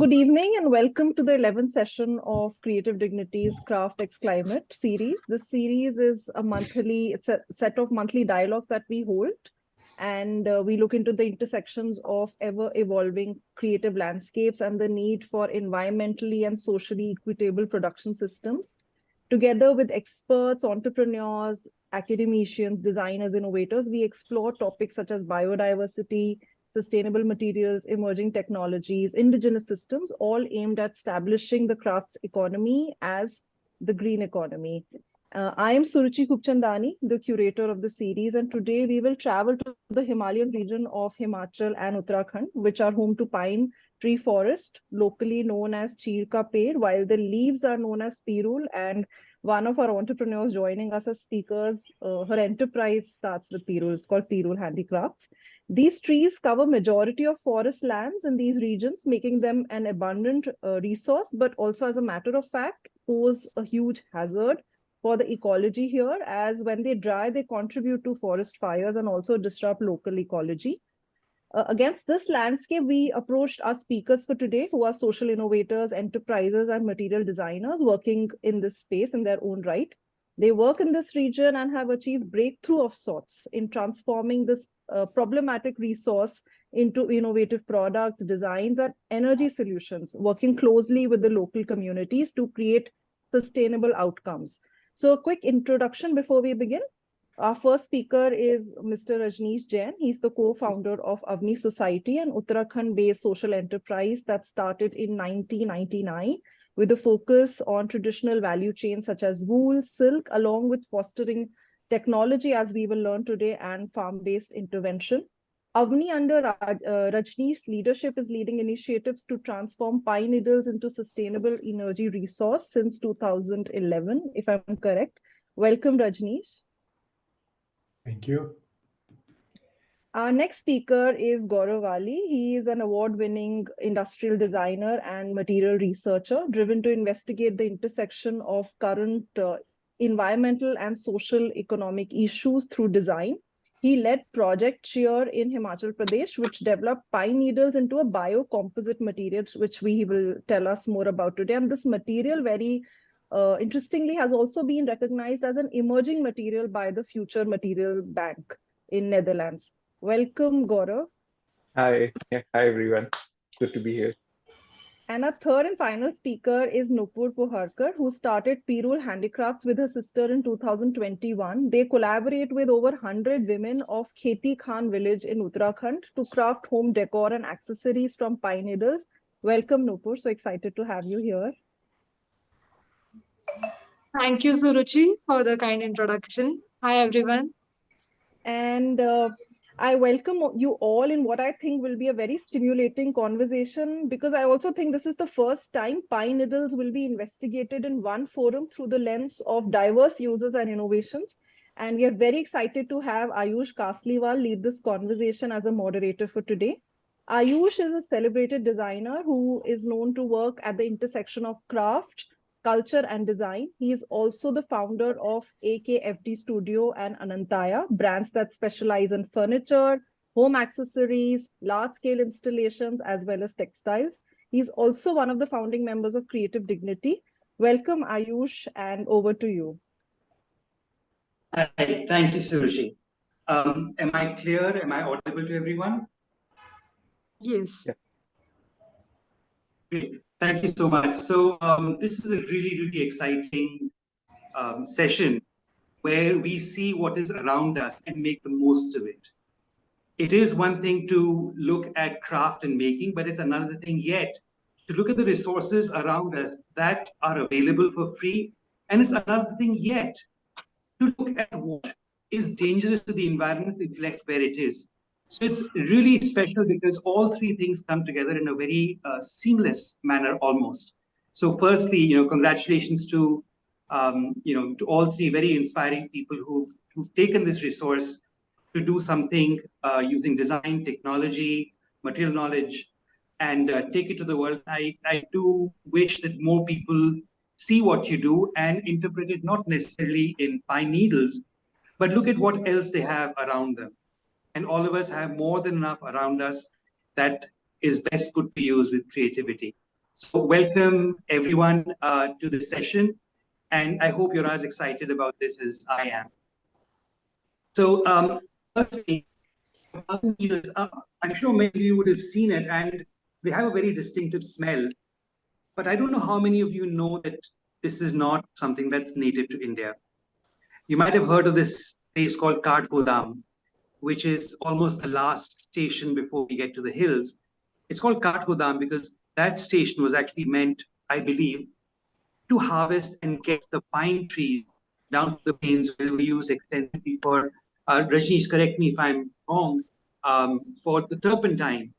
Good evening and welcome to the 11th session of Creative Dignity's CraftxClimate series. This series is it's a set of monthly dialogues that we hold, and we look into the intersections of ever evolving creative landscapes and the need for environmentally and socially equitable production systems. Together with experts, entrepreneurs, academicians, designers, innovators, we explore topics such as biodiversity, sustainable materials, emerging technologies, indigenous systems, all aimed at establishing the crafts economy as the green economy. I am Suruchi Khubchandani, the curator of the series, and today we will travel to the Himalayan region of Himachal and Uttarakhand, which are home to pine tree forest, locally known as Cheer Ka Ped, while the leaves are known as Pirul. And one of our entrepreneurs joining us as speakers, her enterprise starts with Pirul. It's called Pirul Handicrafts. These trees cover majority of forest lands in these regions, making them an abundant resource, but also as a matter of fact, pose a huge hazard for the ecology here, as when they dry, they contribute to forest fires and also disrupt local ecology. Against this landscape, we approached our speakers for today, who are social innovators, enterprises, and material designers working in this space in their own right. They work in this region and have achieved breakthrough of sorts in transforming this problematic resource into innovative products, designs, and energy solutions, working closely with the local communities to create sustainable outcomes. So a quick introduction before we begin. Our first speaker is Mr. Rajnish Jain. He's the co-founder of Avani Society, an Uttarakhand-based social enterprise that started in 1999 with a focus on traditional value chains such as wool, silk, along with fostering technology, as we will learn today, and farm-based intervention. Avani, under Rajnish's leadership, is leading initiatives to transform pine needles into sustainable energy resource since 2011, if I'm correct. Welcome, Rajnish. Thank you. Our next speaker is Gaurav Wali. He is an award-winning industrial designer and material researcher driven to investigate the intersection of current environmental and social economic issues through design. He led Project Cheer in Himachal Pradesh, which developed pine needles into a biocomposite material, which he will tell us more about today. And this material, very interestingly, has also been recognized as an emerging material by the Future Material Bank in Netherlands. Welcome, Gaurav. Hi. Hi, everyone. Good to be here. And our third and final speaker is Nupur Poharkar, who started Pirul Handicrafts with her sister in 2021. They collaborate with over 100 women of Kheti Khan village in Uttarakhand to craft home decor and accessories from pine needles. Welcome, Nupur. So excited to have you here. Thank you, Suruchi, for the kind introduction. Hi, everyone. And I welcome you all in what I think will be a very stimulating conversation, because I also think this is the first time pine needles will be investigated in one forum through the lens of diverse users and innovations. And we are very excited to have Ayush Kasliwal lead this conversation as a moderator for today. Ayush is a celebrated designer who is known to work at the intersection of craft, culture, and design. He is also the founder of AKFD Studio and Anantaya, brands that specialize in furniture, home accessories, large-scale installations, as well as textiles. He's also one of the founding members of Creative Dignity. Welcome, Ayush, and over to you. Hi, thank you, Suruchi. Am I clear? Am I audible to everyone? Yes. Yeah. Great. Thank you so much. So this is a really, really exciting session where we see what is around us and make the most of it. It is one thing to look at craft and making, but it's another thing yet to look at the resources around us that are available for free. And it's another thing yet to look at what is dangerous to the environment, reflect where it is. So it's really special because all three things come together in a very seamless manner almost. So firstly, congratulations to to all three very inspiring people who've taken this resource to do something using design, technology, material knowledge, and take it to the world. I do wish that more people see what you do and interpret it not necessarily in pine needles, but look at what else they have around them. And all of us have more than enough around us that is best put to use with creativity. So welcome everyone to this session. And I hope you're as excited about this as I am. So firstly, I'm sure many of you would have seen it, and they have a very distinctive smell. But I don't know how many of you know that this is not something that's native to India. You might have heard of this place called Kathgodam, which is almost the last station before we get to the hills. It's called Kathgodam because that station was actually meant, I believe, to harvest and get the pine trees down to the plains where we use extensively for, Rajnish, correct me if I'm wrong, for the turpentine,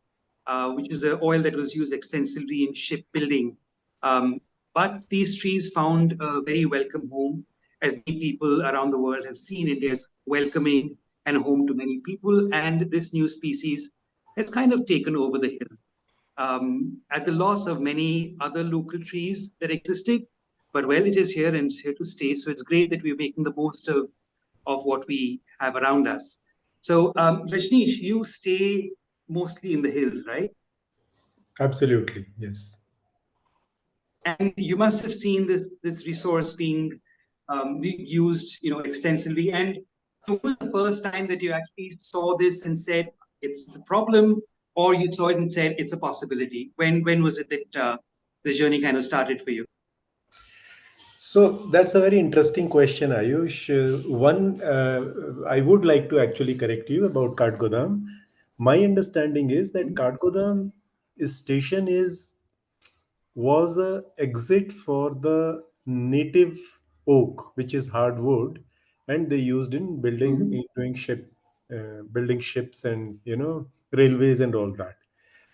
which is an oil that was used extensively in shipbuilding. But these trees found a very welcome home, as many people around the world have seen India as welcoming and home to many people. And this new species has kind of taken over the hill. At the loss of many other local trees that existed, but well, it is here and it's here to stay. So it's great that we're making the most of what we have around us. So Rajnish, you stay mostly in the hills, right? Absolutely, yes. And you must have seen this resource being used, extensively. And when was the first time that you actually saw this and said it's the problem, or you saw it and said it's a possibility? When was it that the journey kind of started for you? So that's a very interesting question, Ayush. I would like to actually correct you about Kathgodam. My understanding is that Kathgodam station was a exit for the native oak, which is hardwood, and they used in building, Mhm. doing building ships and railways and all that.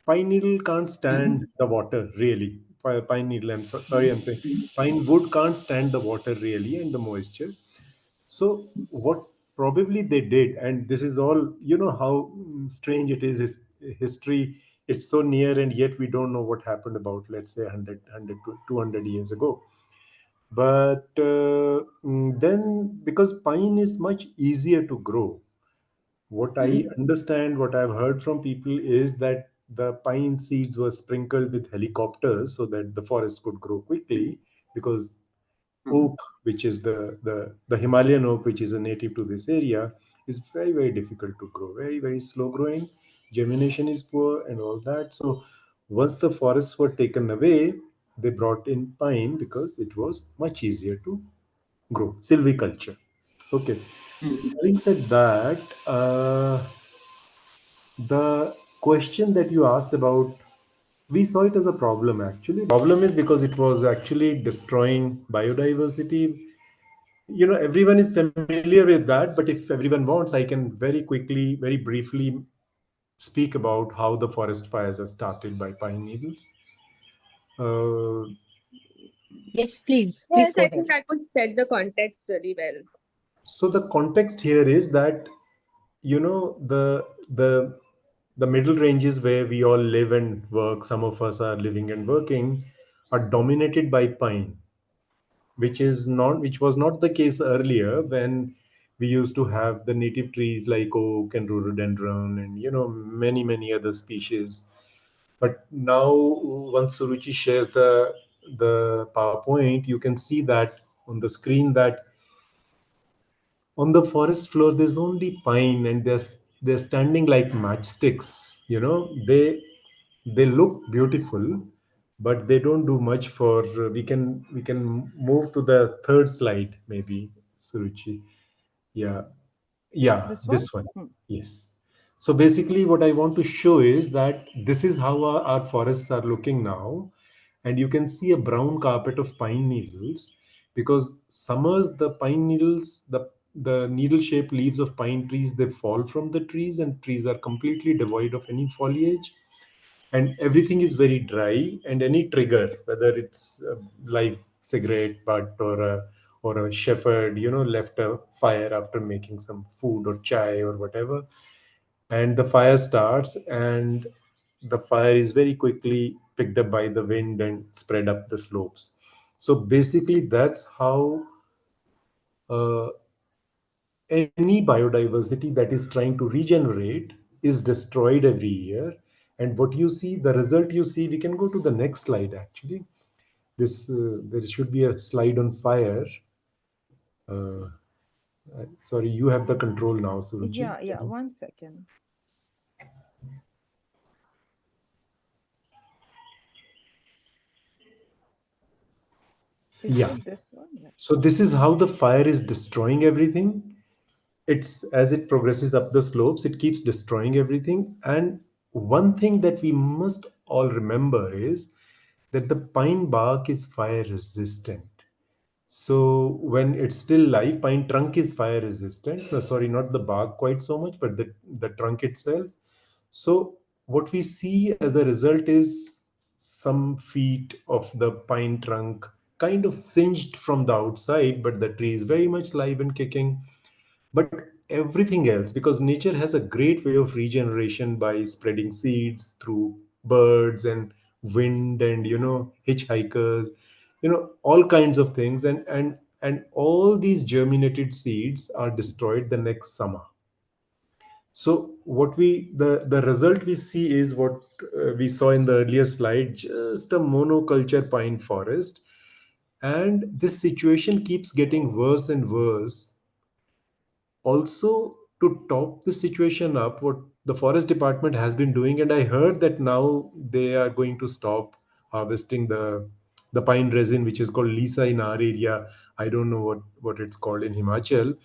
Pine needle can't stand Mhm. the water really. Pine needle, sorry, I'm saying Mhm. pine wood can't stand the water really and the moisture. So what probably they did, and this is all, how strange it is, history. It's so near, and yet we don't know what happened about, let's say, 100 to 200 years ago. But then, because pine is much easier to grow, what I Mhm. understand, what I've heard from people is that the pine seeds were sprinkled with helicopters so that the forest could grow quickly, because Mhm. oak, which is the Himalayan oak, which is a native to this area, is very, very difficult to grow, very, very slow growing. Germination is poor and all that. So once the forests were taken away, they brought in pine because it was much easier to grow. Silviculture. Okay. Mhm. Having said that, the question that you asked about, we saw it as a problem actually. Problem is because it was actually destroying biodiversity. Everyone is familiar with that, but if everyone wants, I can very quickly, very briefly speak about how the forest fires are started by pine needles. uh, Yes, please. Please Yes, go I ahead. think that would set the context really well. so the context here is that, the middle ranges where we all live and work, some of us are living and working, are dominated by pine, which was not the case earlier, when we used to have the native trees like oak and rhododendron and many other species. But now, once Suruchi shares the PowerPoint, you can see that on the screen that on the forest floor there's only pine, and they're standing like matchsticks. They look beautiful, but they don't do much for. We can move to the third slide, maybe, Suruchi. Yeah, yeah, This one? this one. Hmm. Yes. So basically, what I want to show is that this is how our forests are looking now. And you can see a brown carpet of pine needles, because summers, the pine needles, the needle shaped leaves of pine trees, they fall from the trees, and trees are completely devoid of any foliage. And everything is very dry, and any trigger, whether it's a live cigarette butt, or a shepherd left a fire after making some food or chai or whatever, and the fire starts, and the fire is very quickly picked up by the wind and spread up the slopes. So basically that's how uh, any biodiversity that is trying to regenerate is destroyed every year. And what you see, the result you see, we can go to the next slide actually. This there should be a slide on fire. Uh, Sorry, you have the control now, Suruchi. Yeah, 1 second. Is Yeah. it this one? Yeah. So this is how the fire is destroying everything. It's as it progresses up the slopes, it keeps destroying everything. And one thing that we must all remember is that the pine bark is fire resistant. So when it's still live, pine trunk is fire resistant. No, sorry, not the bark quite so much, but the trunk itself. So what we see as a result is some feet of the pine trunk kind of singed from the outside, but the tree is very much live and kicking. But everything else, because nature has a great way of regeneration by spreading seeds through birds and wind and hitchhikers, all kinds of things, and all these germinated seeds are destroyed the next summer. So what the result we see is what we saw in the earlier slide, just a monoculture pine forest. And this situation keeps getting worse and worse. Also, to top the situation up, what the forest department has been doing, and I heard that now they are going to stop harvesting the pine resin, which is called Lisa in our area. I don't know what it's called in Himachal.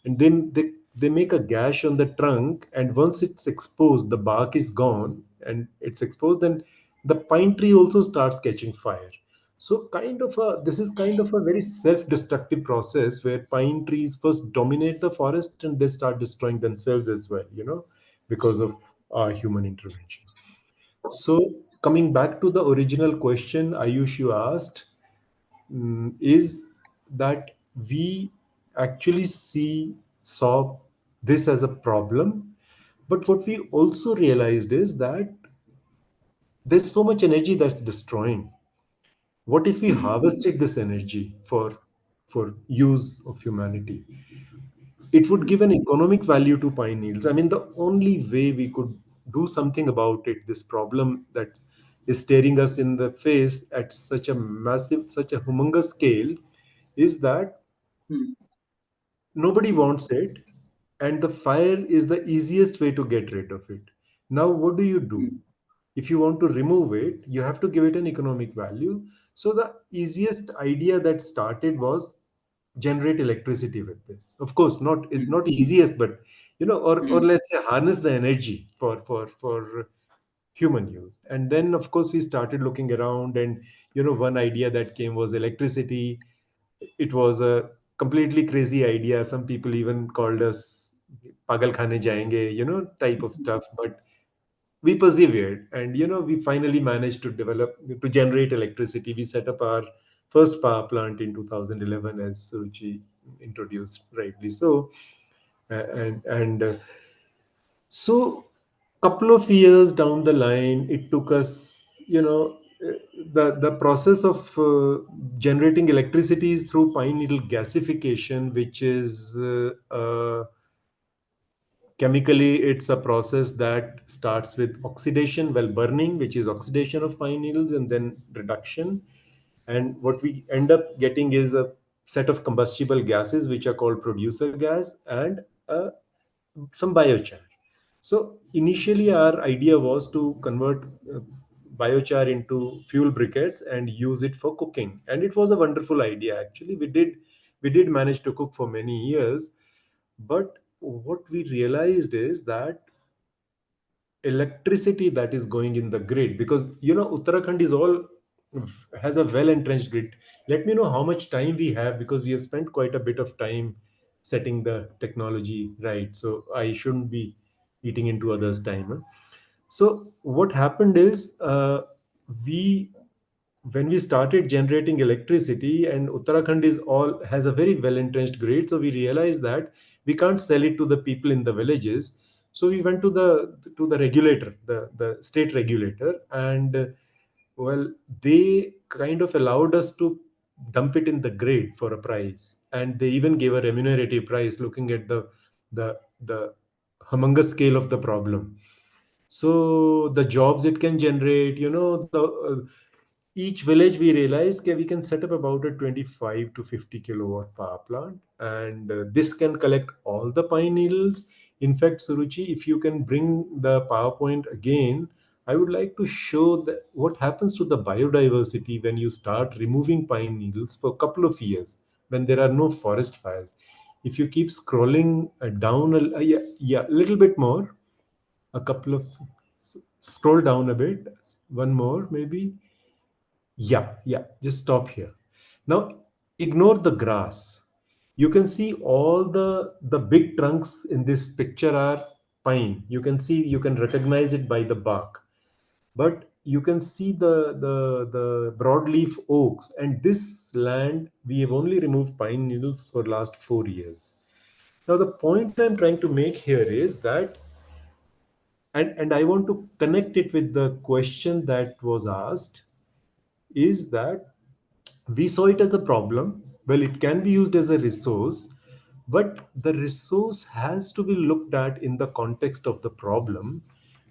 And then they make a gash on the trunk, and once it's exposed, the bark is gone and it's exposed, then the pine tree also starts catching fire. So this is kind of a very self-destructive process where pine trees first dominate the forest and they start destroying themselves as well, because of human intervention. So coming back to the original question, Ayush, you asked, is that we actually saw this as a problem, but what we also realized is that there's so much energy that's destroying. What if we harvested this energy for use of humanity? It would give an economic value to pine needles. I mean, the only way we could do something about it, this problem that is staring us in the face at such a massive, such a humongous scale, is that Hmm. nobody wants it, and the fire is the easiest way to get rid of it. Now what do you do? Hmm. If you want to remove it, you have to give it an economic value. So the easiest idea that started was generate electricity with this. Of course, not is Hmm. not easiest, but or Hmm. let's say harness the energy for human use. And then of course we started looking around, and one idea that came was electricity. It was a completely crazy idea. Some people even called us pagal khane jayenge, type of stuff. But we persevered, and we finally managed to generate electricity. We set up our first power plant in 2011, as Suchi introduced rightly so. And so couple of years down the line, it took us, the process of generating electricity is through pine needle gasification, which is chemically, it's a process that starts with oxidation, well, burning, which is oxidation of pine needles, and then reduction. And what we end up getting is a set of combustible gases, which are called producer gas, and some biochar. So initially, our idea was to convert biochar into fuel briquettes and use it for cooking, and it was a wonderful idea. Actually, we did manage to cook for many years, but what we realized is that electricity that is going in the grid, because Uttarakhand is all has a well entrenched grid. Let me know how much time we have, because we have spent quite a bit of time setting the technology right, so I shouldn't be eating into others time, huh? So what happened is, we when we started generating electricity, and Uttarakhand is all has a very well entrenched grid, so we realized that we can't sell it to the people in the villages. So we went to the regulator, the state regulator, and well, they kind of allowed us to dump it in the grid for a price, and they even gave a remunerative price, looking at the humongous scale of the problem. So the jobs it can generate, each village we realized we can set up about a 25 to 50 kilowatt power plant, and this can collect all the pine needles. In fact, Suruchi, if you can bring the PowerPoint again, I would like to show that what happens to the biodiversity when you start removing pine needles for a couple of years when there are no forest fires. If you keep scrolling down, a little bit more, a couple of scroll down a bit, one more maybe. Yeah, just stop here. Now ignore the grass. You can see all the big trunks in this picture are pine. You can see, you can recognize it by the bark, but you can see the broadleaf oaks, and this land we have only removed pine needles for last 4 years. Now the point I'm trying to make here is that, and I want to connect it with the question that was asked, is that we saw it as a problem. Well, it can be used as a resource, but the resource has to be looked at in the context of the problem,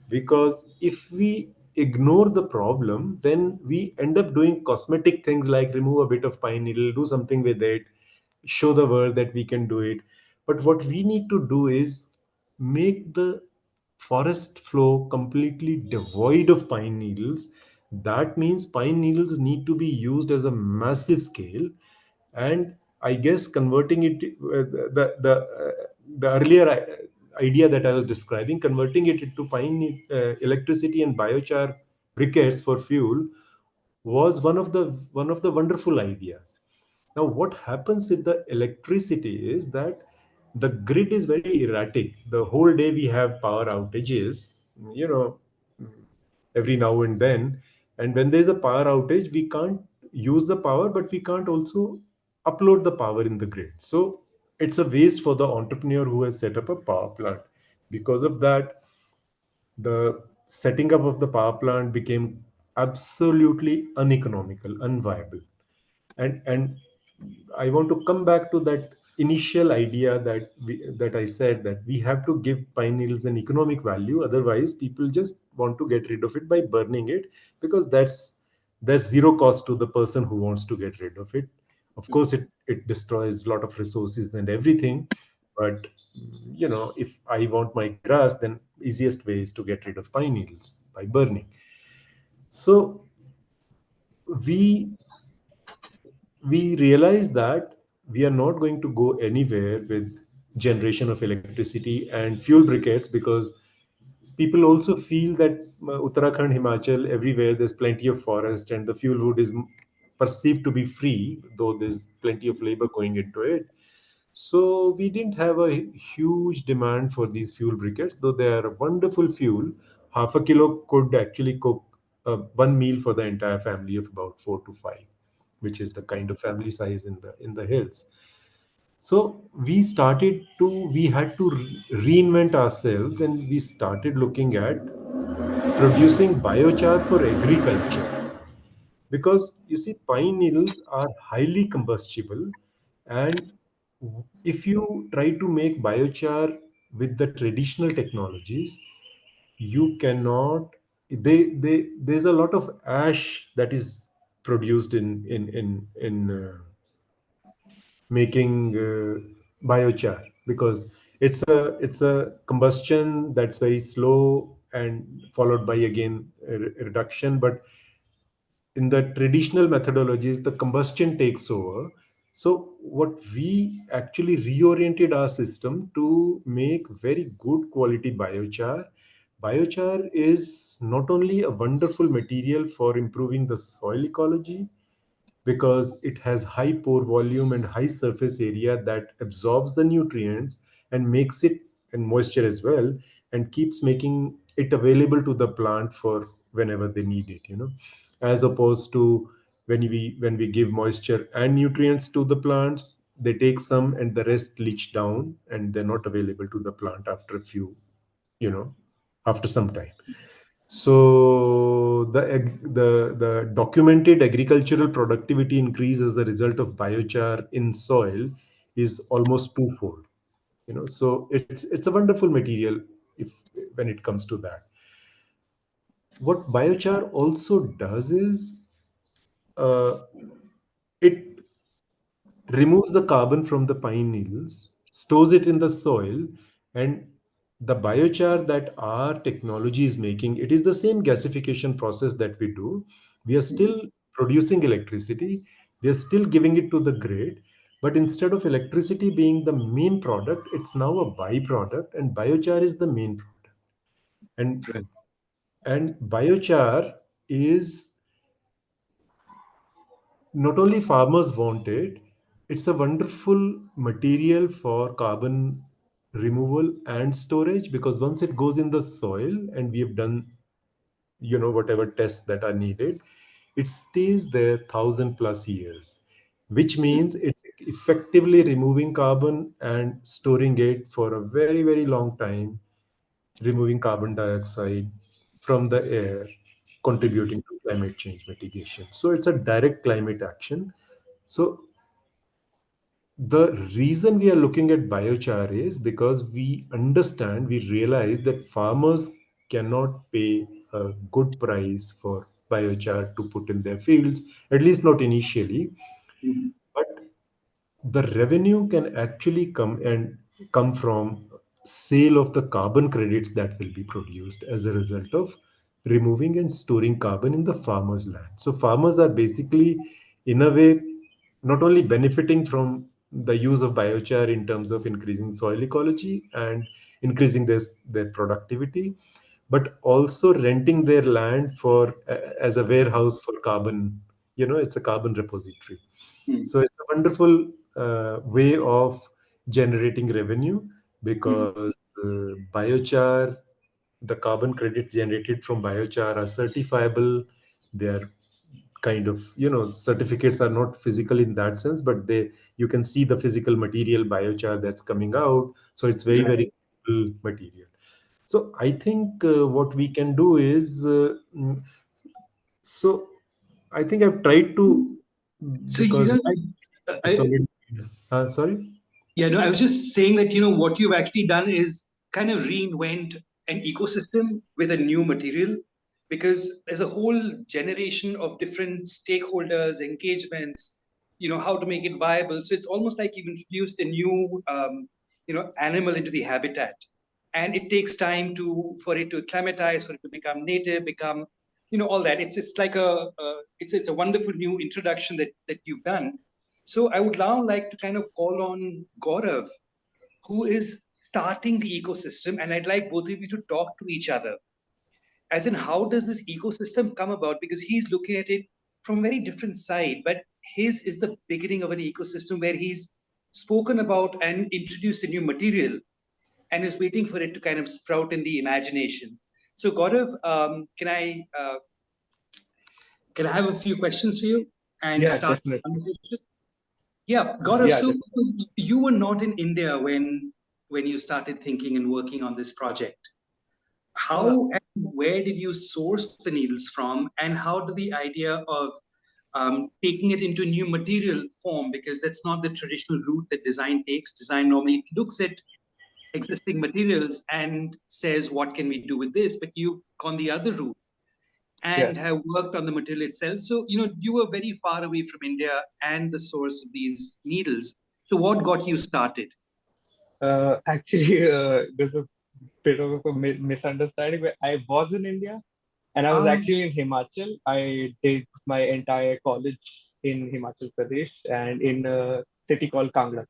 because if we ignore the problem, then we end up doing cosmetic things like remove a bit of pine needle, do something with it, show the world that we can do it. But what we need to do is make the forest floor completely devoid of pine needles. That means pine needles need to be used as a massive scale. And I guess converting it, the earlier idea that I was describing, converting it into pine electricity and biochar briquettes for fuel was one of the wonderful ideas. Now, what happens with the electricity is that the grid is very erratic. The whole day we have power outages, you know, every now and then. And when there's a power outage, we can't use the power, but we can't also upload the power in the grid. So it's a waste for the entrepreneur who has set up a power plant. Because of that, the setting up of the power plant became absolutely uneconomical, unviable. And I want to come back to that initial idea that I said, that we have to give pine needles an economic value. Otherwise, people just want to get rid of it by burning it, because that's zero cost to the person who wants to get rid of it. Of course, it destroys a lot of resources and everything, but if I want my grass, then easiest way is to get rid of pine needles by burning. So we we realize that we are not going to go anywhere with generation of electricity and fuel briquettes, because people also feel that Uttarakhand, Himachal, everywhere there's plenty of forest and the fuel wood is perceived to be free, though there's plenty of labor going into it. So we didn't have a huge demand for these fuel briquettes, though they are a wonderful fuel. Half a kilo could actually cook one meal for the entire family of about 4 to 5, which is the kind of family size in the hills. So we had to reinvent ourselves, and we started looking at producing biochar for agriculture, because you see pine needles are highly combustible, and if you try to make biochar with the traditional technologies, you cannot. There's a lot of ash that is produced in making biochar, because it's a combustion that's very slow and followed by again reduction. But in the traditional methodologies, the combustion takes over. So what we actually reoriented our system to make very good quality biochar. Biochar is not only a wonderful material for improving the soil ecology, because it has high pore volume and high surface area that absorbs the nutrients and makes it, and moisture as well, and keeps making it available to the plant for whenever they need it, as opposed to when we give moisture and nutrients to the plants, they take some and the rest leach down, and they're not available to the plant after a few, you know after some time. So the documented agricultural productivity increase as a result of biochar in soil is almost twofold. So it's a wonderful material if when it comes to that. What biochar also does is uh, it removes the carbon from the pine needles, stores it in the soil, and the biochar that our technology is making, it is the same gasification process that we do. We are still producing electricity, we are still giving it to the grid, but instead of electricity being the main product, it's now a byproduct, and biochar is the main product. And Right. and biochar is not only farmers want it, it's a wonderful material for carbon removal and storage, because once it goes in the soil and we have done, whatever tests that are needed, it stays there 1,000+ years, which means it's effectively removing carbon and storing it for a very, very long time, removing carbon dioxide from the air, contributing to climate change mitigation. So it's a direct climate action. So the reason we are looking at biochar is because we realize that farmers cannot pay a good price for biochar to put in their fields, at least not initially. Mhm. But the revenue can actually come from sale of the carbon credits that will be produced as a result of removing and storing carbon in the farmers land. So farmers are basically, in a way, not only benefiting from the use of biochar in terms of increasing soil ecology and increasing their productivity, but also renting their land for as a warehouse for carbon. It's a carbon repository. Mhm. So it's a wonderful way of generating revenue, Mhm. because biochar, the carbon credits generated from biochar are certifiable. They are kind of, certificates are not physical in that sense, but you can see the physical material biochar that's coming out. So it's very, Right. very cool material. So I think what we can do is, so I think I've tried to, So, because it's I, already, sorry. yeah, no, I was just saying that, what you've actually done is kind of reinvent an ecosystem with a new material, because there's a whole generation of different stakeholders, engagements, how to make it viable. So it's almost like you've introduced a new, animal into the habitat. And it takes time for it to acclimatize, for it to become native, become, all that. It's like it's a wonderful new introduction that you've done. So I would now like to kind of call on Gaurav, who is starting the ecosystem, and I'd like both of you to talk to each other. As in, how does this ecosystem come about? Because he's looking at it from a very different side, but his is the beginning of an ecosystem where he's spoken about and introduced a new material and is waiting for it to kind of sprout in the imagination. So, Gaurav, can I have a few questions for you and Yeah, start the definitely. conversation? Yeah, Gaurav, Yeah, so you were not in India when you started thinking and working on this project. uh, How and where did you source the needles from, and how did the idea of taking it into new material form, because that's not the traditional route that design takes. Design normally looks at existing materials and says, what can we do with this? But you've gone the other route yeah. and have worked on the material itself. So, you were very far away from India and the source of these needles. So, what got you started? Actually, there's a bit of a misunderstanding where I was in India and I was Ah, actually in Himachal. I did my entire college in Himachal Pradesh and in a city called Kangra.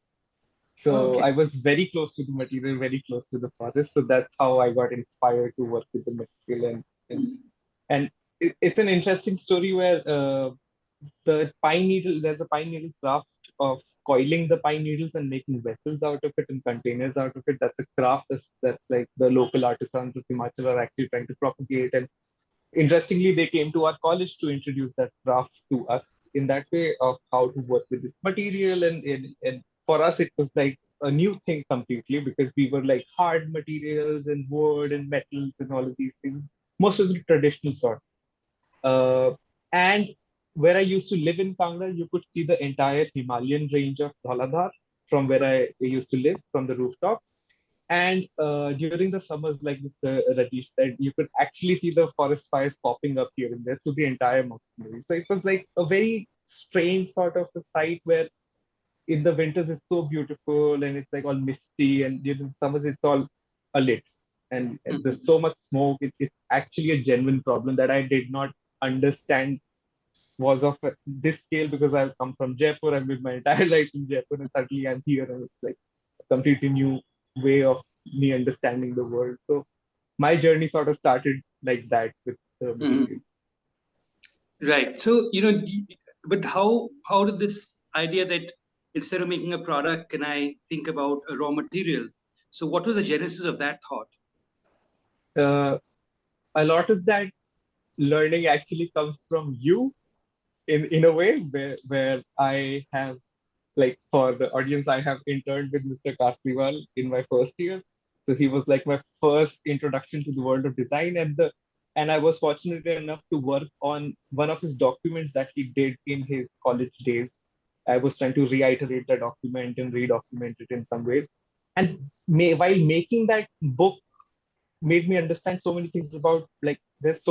So okay. I was very close to the material, very close to the forest. So that's how I got inspired to work with the material. And it's an interesting story where there's a pine needle craft of coiling the pine needles and making vessels out of it and containers out of it. That's a craft that's like the local artisans of Himachal are actually trying to propagate. And interestingly, they came to our college to introduce that craft to us in that way of how to work with this material. And for us, it was like a new thing completely, because we were like hard materials and wood and metals and all of these things, most of the traditional sort. And where I used to live in Kangra, you could see the entire Himalayan range of Dhaladhar from where I used to live from the rooftop. And during the summers, like Mr. Rajnish said, you could actually see the forest fires popping up here and there through the entire mountain. So it was like a very strange sort of a sight where in the winters it's so beautiful and it's like all misty, and during the summers it's all lit. And there's so much smoke. It's actually a genuine problem that I did not understand was of this scale, because I've come from Jaipur. I've lived my entire life in Jaipur, and suddenly I'm here, and it's like a completely new way of me understanding the world. So my journey sort of started like that with the material. Right. So, but how did this idea that instead of making a product, can I think about a raw material? So what was the genesis of that thought? A lot of that learning actually comes from you, in a way, where I have, like, for the audience, I have interned with Mr. Kasliwal in my first year. So he was like my first introduction to the world of design, and I was fortunate enough to work on one of his documents that he did in his college days. I was trying to reiterate the document and redocument it in some ways. And while making that book, made me understand so many things about, like, it's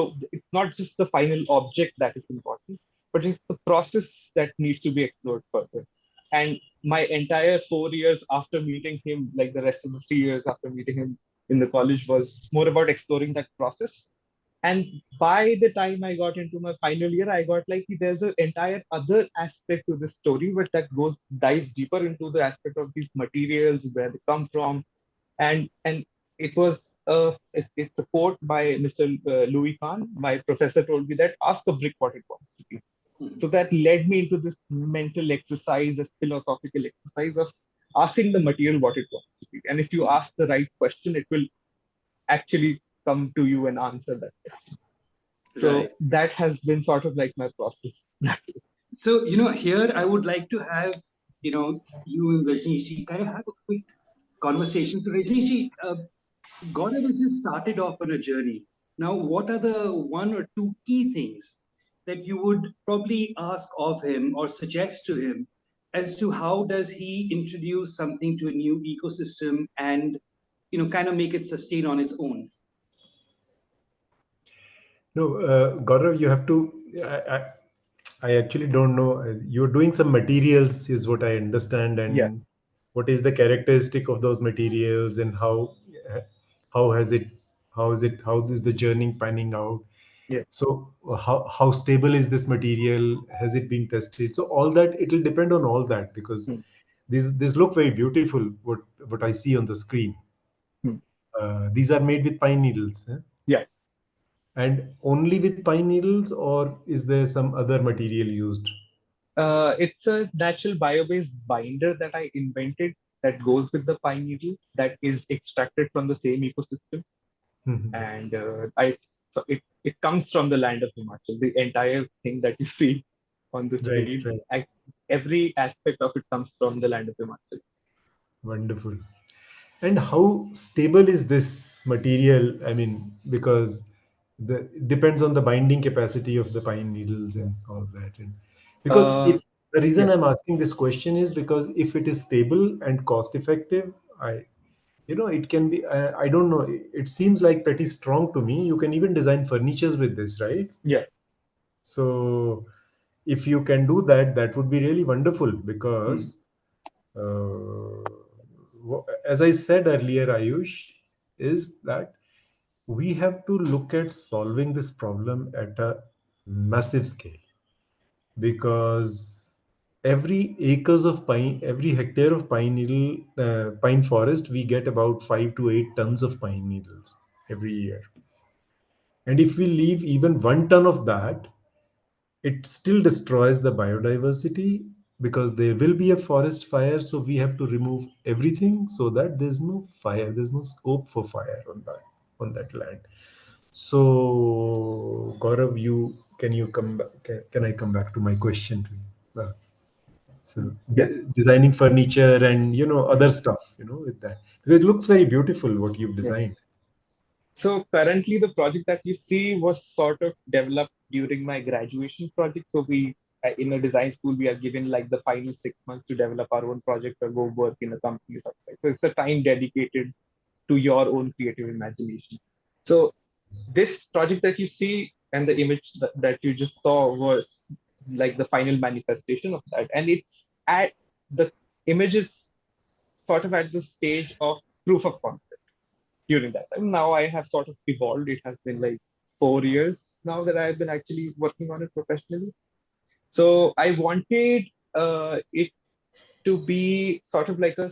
not just the final object that is important, but it's the process that needs to be explored further. And my entire 4 years after meeting him, like the rest of the 3 years after meeting him in the college, was more about exploring that process. And by the time I got into my final year, I got like, there's an entire other aspect to this story, but that dives deeper into the aspect of these materials, where they come from. And it was it's a quote by Mr. Louis Kahn. My professor told me that ask a brick what it wants to be. So that led me into this mental exercise, this philosophical exercise of asking the material what it wants to be. And if you ask the right question, it will actually come to you and answer that question. So Right. that has been sort of like my process. So, here I would like to have, you and Rajnish kind of have a quick conversation. So, Rajnish, Gaurav has just started off on a journey. Now, what are the one or two key things that you would probably ask of him or suggest to him as to how does he introduce something to a new ecosystem and, kind of make it sustain on its own? No, Gaurav, you have to. I actually don't know. You're doing some materials, is what I understand, Yeah. and what is the characteristic of those materials, and how has it, how is the journey panning out? Yeah. So how stable is this material? Has it been tested? So all that, it will depend on all that, because Hmm. these look very beautiful. What I see on the screen. Hmm. These are made with pine needles. Yeah. And only with pine needles, or is there some other material used? It's a natural bio-based binder that I invented that goes with the pine needle, that is extracted from the same ecosystem. Mhm. And it comes from the land of Himachal. The entire thing that you see on the Right, screen, right. every aspect of it comes from the land of Himachal. Wonderful. And how stable is this material? I mean, because it depends on the binding capacity of the pine needles and all that. And because Uh, if the reason yeah, I'm asking this question is because if it is stable and cost effective, it can be. I don't know. It seems like pretty strong to me. You can even design furnitures with this, right? yeah. So if you can do that, that would be really wonderful, Hmm. because as I said earlier, Ayush, is that we have to look at solving this problem at a massive scale, because every hectare of pine forest, we get about 5 to 8 tons of pine needles every year. And if we leave even 1 ton of that, it still destroys the biodiversity, because there will be a forest fire. So we have to remove everything so that there's no scope for fire on that land. So Gaurav, can you come back, can I come back to my question to you? So Yeah. designing furniture and Hmm. other stuff, with that, because it looks very beautiful what you've Yeah. designed. So currently, the project that you see was sort of developed during my graduation project. So in a design school, we are given like the final 6 months to develop our own project or go work in a company or something. So it's the time dedicated to your own creative imagination. So this project that you see and the image that you just saw was like the final manifestation of that. And it's at the image is sort of at the stage of proof of concept during that time. Now I have sort of evolved. It has been like 4 years now that I've been actually working on it professionally. So I wanted it to be sort of like to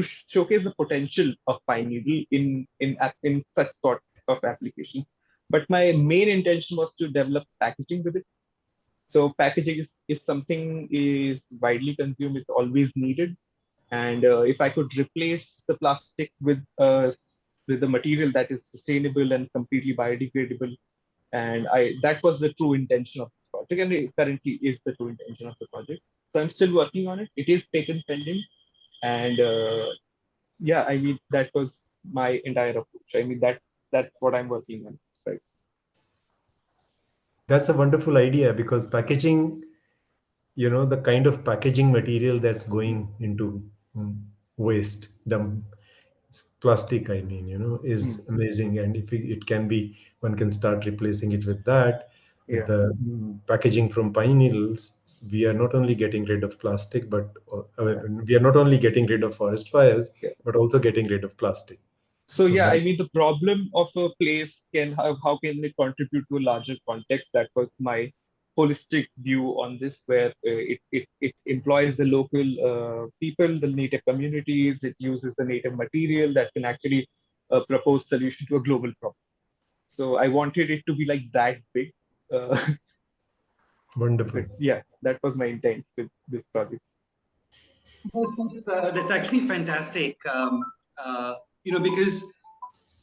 showcase the potential of pine needle in such sort of applications. But my main intention was to develop packaging with it. So packaging is something is widely consumed, it's always needed. And if I could replace the plastic with a material that is sustainable and completely biodegradable, and that was the true intention of this project, and it currently is the true intention of the project. So I'm still working on it. It is patent pending, and yeah, I mean that was my entire approach. I mean that's what I'm working on, right? That's a wonderful idea, because packaging, the kind of packaging material that's going into waste, dump plastic, I mean, is amazing. And if it can be, one can start replacing it with that, with Yeah. the packaging from pine needles. We are not only getting rid of plastic, but we are not only getting rid of forest fires, Yeah. but also getting rid of plastic. So yeah, I mean the problem of a place how can it contribute to a larger context? That was my holistic view on this, where it employs the local people, the native communities. It uses the native material that can actually propose solution to a global problem. So I wanted it to be like that big. Uh, Wonderful. but yeah, that was my intent with this project. That's actually fantastic. Because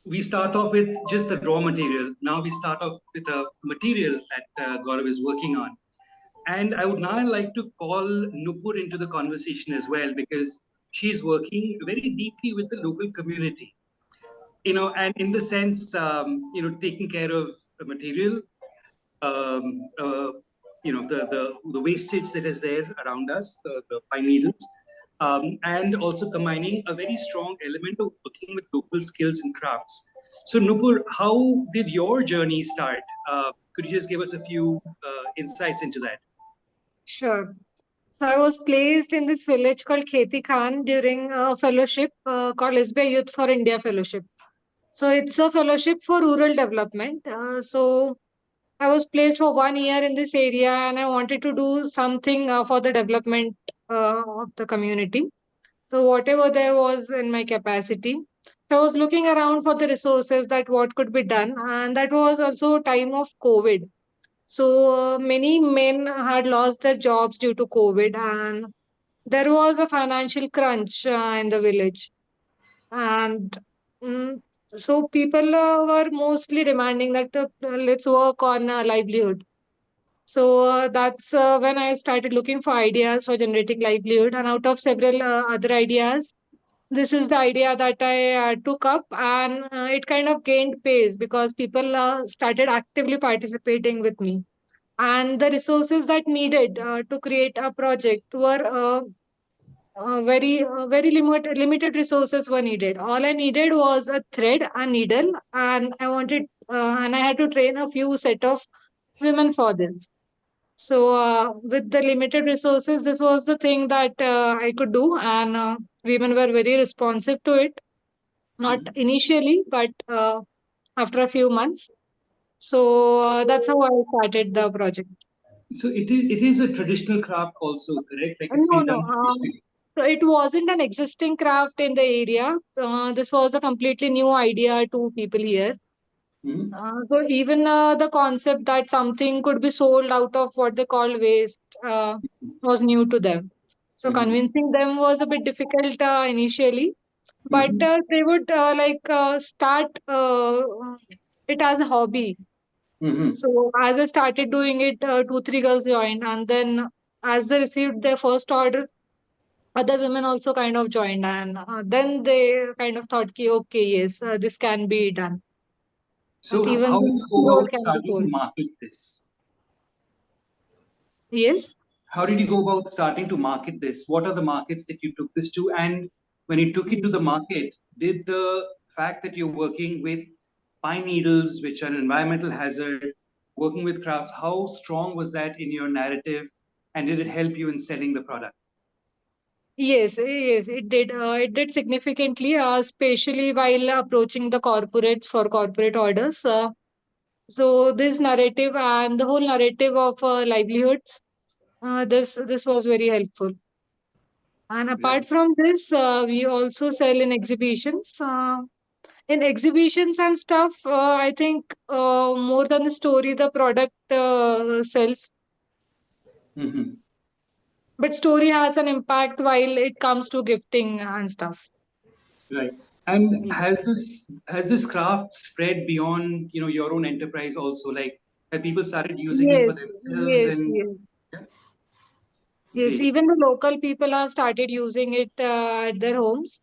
we start off with just the raw material. Now we start off with a material that Gaurav is working on. And I would now like to call Nupur into the conversation as well, because she's working very deeply with the local community. And in the sense, taking care of the material, the wastage that is there around us, the pine needles, and also combining a very strong element of working with local skills and crafts. So Nupur, how did your journey start? Could you just give us a few insights into that? Sure. So I was placed in this village called Kheti Khan during a fellowship called SBI Youth for India Fellowship. So it's a fellowship for rural development. So I was placed for 1 year in this area, and I wanted to do something for the development of the community. So whatever there was in my capacity. So I was looking around for the resources that what could be done, and that was also time of COVID. So many men had lost their jobs due to COVID, and there was a financial crunch in the village. And mm, so people were mostly demanding that let's work on livelihood. So that's when I started looking for ideas for generating livelihood. And out of several other ideas, this is the idea that I took up, and it kind of gained pace because people started actively participating with me. And the resources that needed to create a project were very limited resources were needed. All I needed was a thread, a needle, and I had to train a few set of women for this. So with the limited resources, this was the thing that I could do, and women were very responsive to it. Not initially, but after a few months. So that's how I started the project. So it is a traditional craft also, correct? Like it's No, been no. done traditionally. So it wasn't an existing craft in the area. This was a completely new idea to people here. Mhm. So even the concept that something could be sold out of what they call waste was new to them. So Mhm. convincing them was a bit difficult initially, but Mhm. they would start it as a hobby. Mhm. So as I started doing it, 2, 3 girls joined, and then as they received their first order, other women also kind of joined, and then they kind of thought, okay, yes, this can be done. So And even how do the you go cloth about can be starting to sold. market this? Yes. How did you go about starting to market this? What are the markets that you took this to? And when you took it to the market, did the fact that you're working with pine needles, which are an environmental hazard, working with crafts, how strong was that in your narrative? And did it help you in selling the product? Yes, it did. It did significantly, especially while approaching the corporates for corporate orders. So this narrative and the whole narrative of livelihoods, this was very helpful. And apart Right. from this, we also sell in exhibitions. In exhibitions and stuff, I think more than the story, the product sells. Mhm. But story has an impact while it comes to gifting and stuff. Right. And Yeah. has this craft spread beyond, your own enterprise also? Like, have people started using it Yes, for themselves? yes, And yes. yeah, Yes, great. even the local people have started using it at their homes.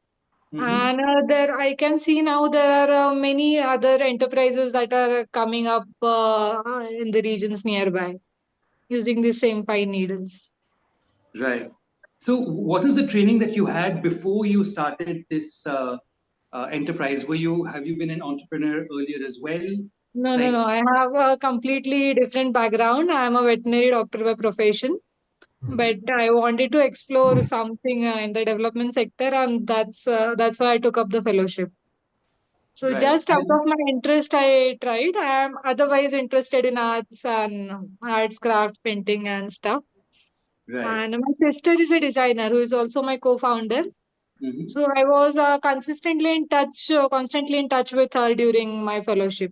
Hmm. And there, I can see now there are many other enterprises that are coming up in the regions nearby using the same pine needles. Right. So, what was the training that you had before you started this enterprise? Have you been an entrepreneur earlier as well? No, no, Like, no. I have a completely different background. I am a veterinary doctor by profession, but I wanted to explore something in the development sector, and that's why I took up the fellowship. So right. just out of my interest, I tried. I am otherwise interested in arts and arts, craft, painting, and stuff. Right. And my sister is a designer who is also my co-founder. Hmm. So I was constantly in touch with her during my fellowship.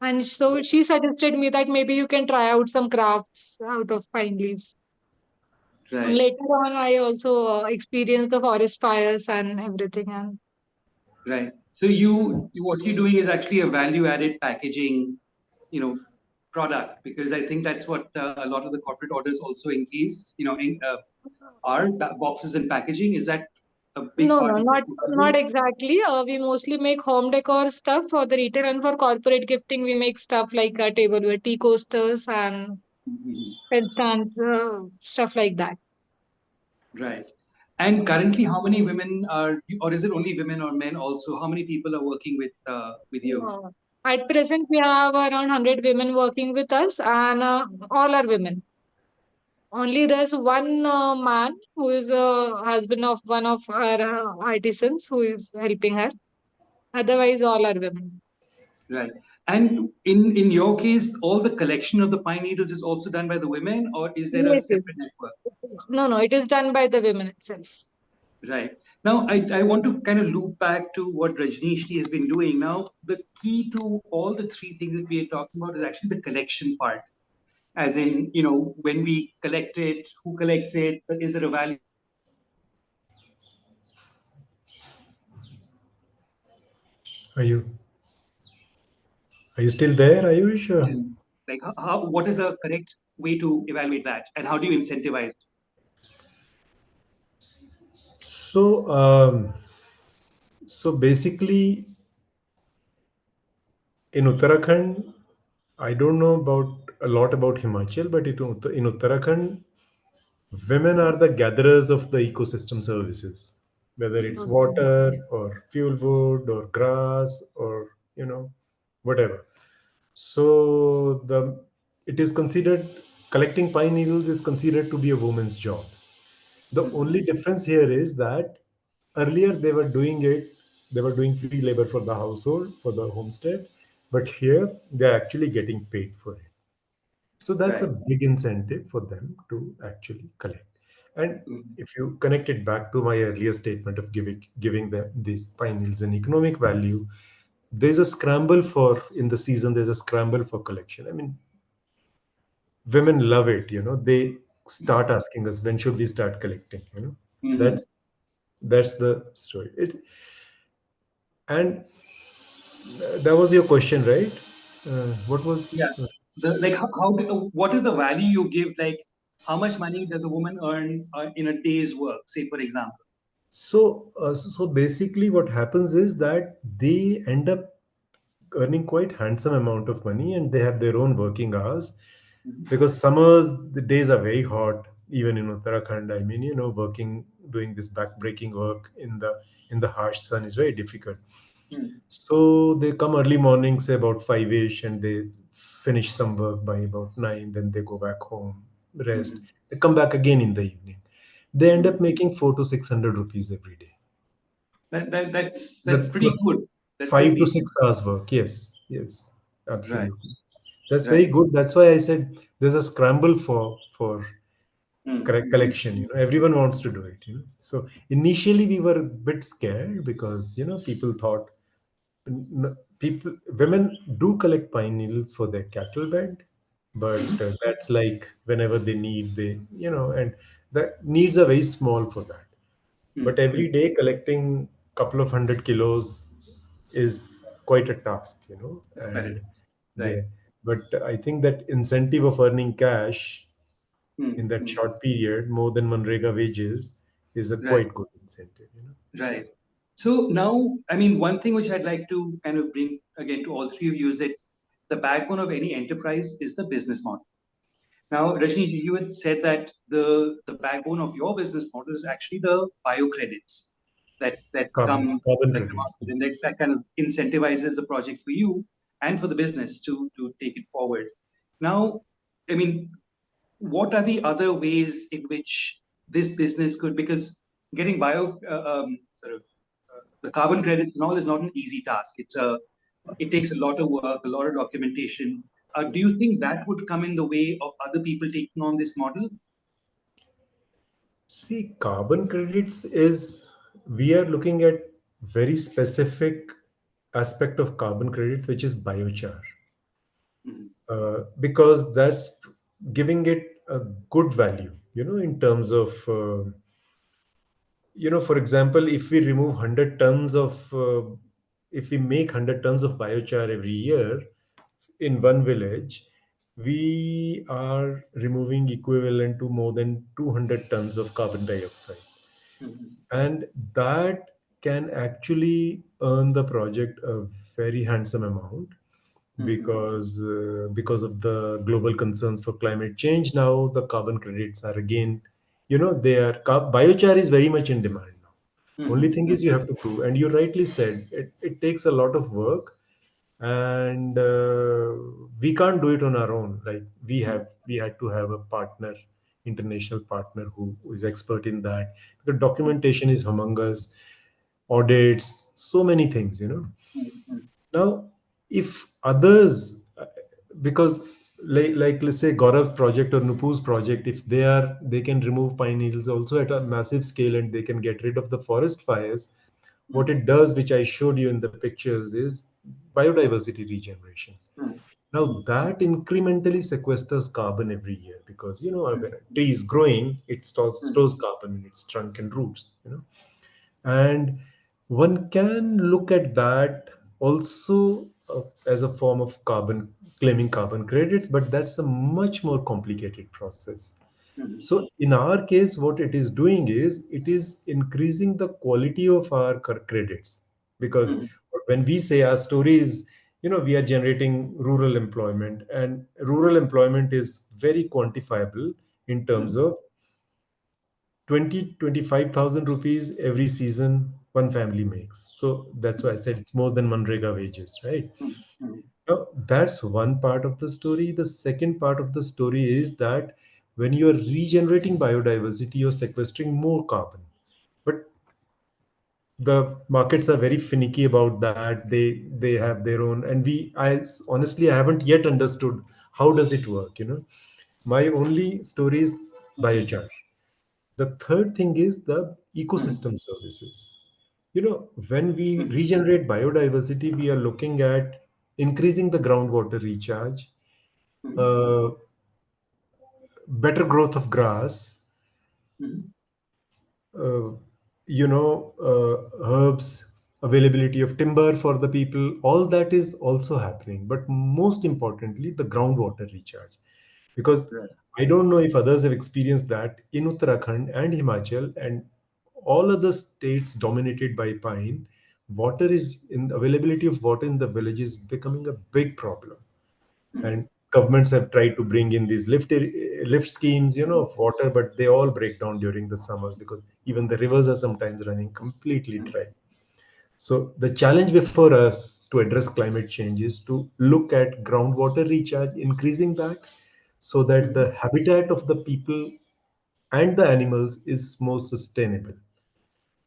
And so she suggested me that maybe you can try out some crafts out of pine leaves. And Right. later on, I also experienced the forest fires and everything. And Right. So what you're doing is actually a value-added packaging, you know, product, because I think that's what a lot of the corporate orders also increase, are boxes and packaging. Is that a big no, part no, of what not you not do? exactly. We mostly make home decor stuff for the retail, and for corporate gifting, we make stuff like tableware, tea coasters, and Mhm. pen stands, stuff like that. Right. And currently, how many women or is it only women or men also? How many people are working with you? No. At present, we have around 100 women working with us, and all are women. Only there's one man who is a husband of one of our artisans who is helping her. Otherwise, all are women. Right. And in your case, all the collection of the pine needles is also done by the women, or is there a Yes, yes. separate network? No, no, it is done by the women itself. Right. Now, I want to kind of loop back to what Rajnishti has been doing. Now, the key to all the three things that we are talking about is actually the collection part. As in, when we collect it, who collects it, is there a value? Are you are you still there, Ayush? Like, what is a correct way to evaluate that? And how do you incentivize? So, so basically, in Uttarakhand, I don't know about a lot about Himachal, but in Uttarakhand, women are the gatherers of the ecosystem services, whether it's Mhm. Okay. water or fuel wood or grass or whatever. So the it is considered collecting pine needles is considered to be a woman's job. The only Mhm. difference here is that earlier they were doing free labor for the household, for the homestead, but here they're actually getting paid for it. So that's a Right. big incentive for them to actually collect. And Mhm. if you connect it back to my earlier statement of giving them these pine needles an economic value, there's a scramble for in the season. There's a scramble for collection. I mean, women love it. They start asking us when should we start collecting. Mhm. That's that's the story. And that was your question, right? What was? Yeah. Like, what is the value you give? Like, how much money does a woman earn in a day's work, say, for example? So basically, what happens is that they end up earning quite handsome amount of money, and they have their own working hours Mhm. because summers the days are very hot, even in Uttarakhand. I mean, working doing this back breaking work in the in the harsh sun is very difficult. Mm. So they come early morning, say about 5-ish, and they finish some work by about 9. Then they go back home, rest. Mm. They come back again in the evening. They end up Mm. making 400 to 600 rupees every day. That's That's pretty good. That's very 5 to 6 decent. hours work. Yes, yes, Right. absolutely. That's very Right. good. That's why I said there's a scramble for Mm. correct collection. Everyone wants to do it. So initially we were a bit scared because people thought people women do collect pine needles for their cattle bed, but that's like whenever they need, and the needs are very small for that. But Mm. every day collecting couple of 100 kilos is quite a task, Correct. and Right. they but I think that incentive of earning cash in Mm. that Mm. short period more than Manrega wages is a Right. quite good incentive, Right. So now, I mean, one thing which I'd like to kind of bring again to all three of you is that the backbone of any enterprise is the business model. Now, Rajni, you had said that the backbone of your business model is actually the bio credits that come carbon that come out, credits. and Yes. that kind of incentivizes the project for you and for the business to take it forward. Now, I mean, what are the other ways in which this business could, because getting sort of the carbon credits and all is not an easy task. It takes a lot of work, a lot of documentation. Do you think that would come in the way of other people taking on this model? See, carbon credits is we are looking at very specific aspect of carbon credits, which is biochar, Mhm. because that's giving it a good value, in terms of, for example, if we remove 100 tons of, if we make 100 tons of biochar every year in one village, we are removing equivalent to more than 200 tons of carbon dioxide. Mhm. And that can actually earn the project a very handsome amount Mhm. because of the global concerns for climate change. Now the carbon credits are again, biochar is very much in demand now. Only Mhm. thing is you have to prove, and you rightly said it takes a lot of work, and we can't do it on our own. Like we had to have a partner, international partner who is expert in that. The documentation is humongous, audits, so many things, Mhm. now if others, because like let's say Gaurav's project or Nupur's project, if they can remove pine needles also at a massive scale and they can get rid of the forest fires, what it does, which I showed you in the pictures, is biodiversity regeneration. Mhm. Now that incrementally sequesters carbon every year, because when a tree is growing, it stores carbon in its trunk and roots. And one can look at that also as a form of carbon, claiming carbon credits, but that's a much more complicated process. Mhm. So in our case, what it is doing is it is increasing the quality of our credits, because Mhm. when we say our story is, we are generating rural employment, and rural employment is very quantifiable in terms Mhm. of 25,000 rupees every season one family makes. So that's why I said it's more than Manrega wages, right? Mhm. Mhm. Now, that's one part of the story. The second part of the story is that when you're regenerating biodiversity, you're sequestering more carbon. But the markets are very finicky about that. They have their own, and honestly, I haven't yet understood how does it work. My only story is biochar. The third thing is the Mhm. ecosystem services. When we Mhm. regenerate biodiversity, we are looking at increasing the groundwater recharge, Mhm. uh, better growth of grass, Mhm. uh, herbs, availability of timber for the people. All that is also happening. But most importantly, the groundwater recharge. Because Right. I don't know if others have experienced that in Uttarakhand and Himachal and all other states dominated by pine, availability of water in the village is becoming a big problem. Mhm. And governments have tried to bring in these lift lift schemes, of water, but they all break down during the summers because even the rivers are sometimes running completely dry. So the challenge before us to address climate change is to look at groundwater recharge, increasing that so that the habitat of the people and the animals is more sustainable.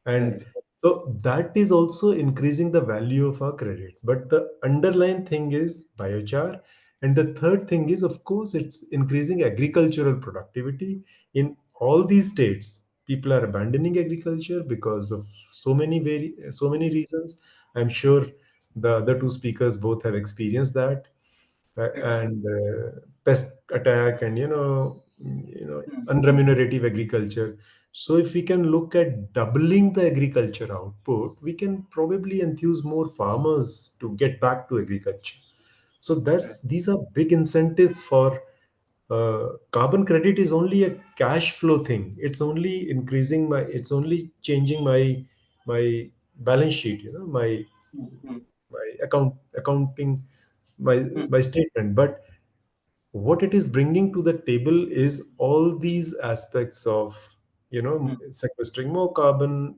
And Right. so that is also increasing the value of our credits. But the underlying thing is biochar. And the third thing is, of course, it's increasing agricultural productivity in all these states. People are abandoning agriculture because of so many reasons. I'm sure the other two speakers both have experienced that. And pest attack and unremunerative agriculture. So if we can look at doubling the agriculture output, we can probably enthuse more farmers to get back to agriculture. So Right. these are big incentives for carbon credit is only a cash flow thing. It's only changing my balance sheet, my accounting, my statement. But what it is bringing to the table is all these aspects of sequestering more carbon,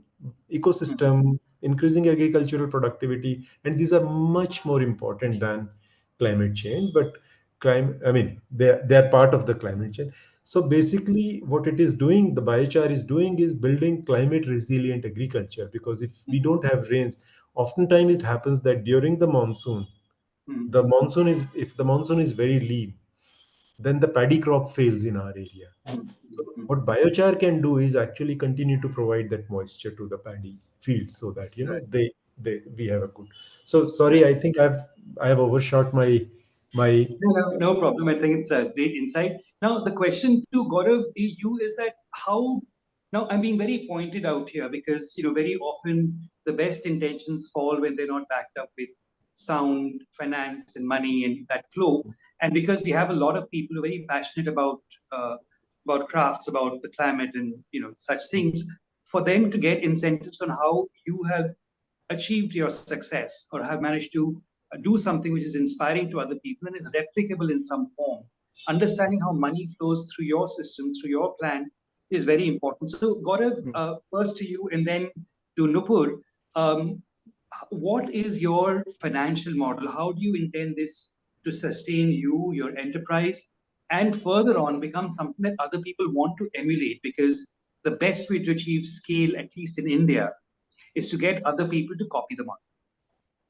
ecosystem, increasing agricultural productivity, and these are much more important than climate change. But climate, I mean, they're part of the climate change. So basically what it is doing, the biochar is doing, is building climate resilient agriculture, because if we don't have rains, oftentimes it happens that during the monsoon, if the monsoon is very lean, then the paddy crop fails in our area. So what biochar can do is actually continue to provide that moisture to the paddy fields so that they we have a good. So sorry, I think I have overshot my No problem. I think it's a great insight. Now, the question to Gaurav, you is that how, now I'm being very pointed out here because, very often the best intentions fall when they're not backed up with sound, finance, and money and that flow. And because we have a lot of people who are very passionate about crafts, about the climate and, such things, for them to get incentives on how you have achieved your success or have managed to do something which is inspiring to other people and is replicable in some form. Understanding how money flows through your system, through your plan, is very important. So, Gaurav, first to you and then to Nupur. Um, what is your financial model? How do you intend this to sustain you, your enterprise, and further on become something that other people want to emulate? Because the best way to achieve scale, at least in India, is to get other people to copy the model.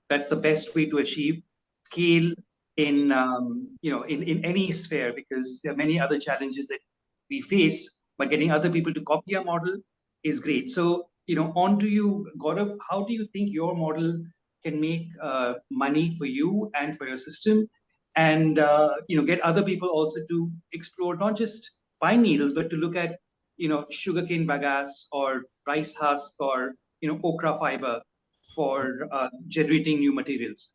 That's the best way to achieve scale in in any sphere, because there are many other challenges that we face. But getting other people to copy our model is great. So on to you, Gaurav. How do you think your model can make money for you and for your system, and get other people also to explore not just pine needles, but to look at sugarcane bagasse or rice husk or okra fiber for generating new materials?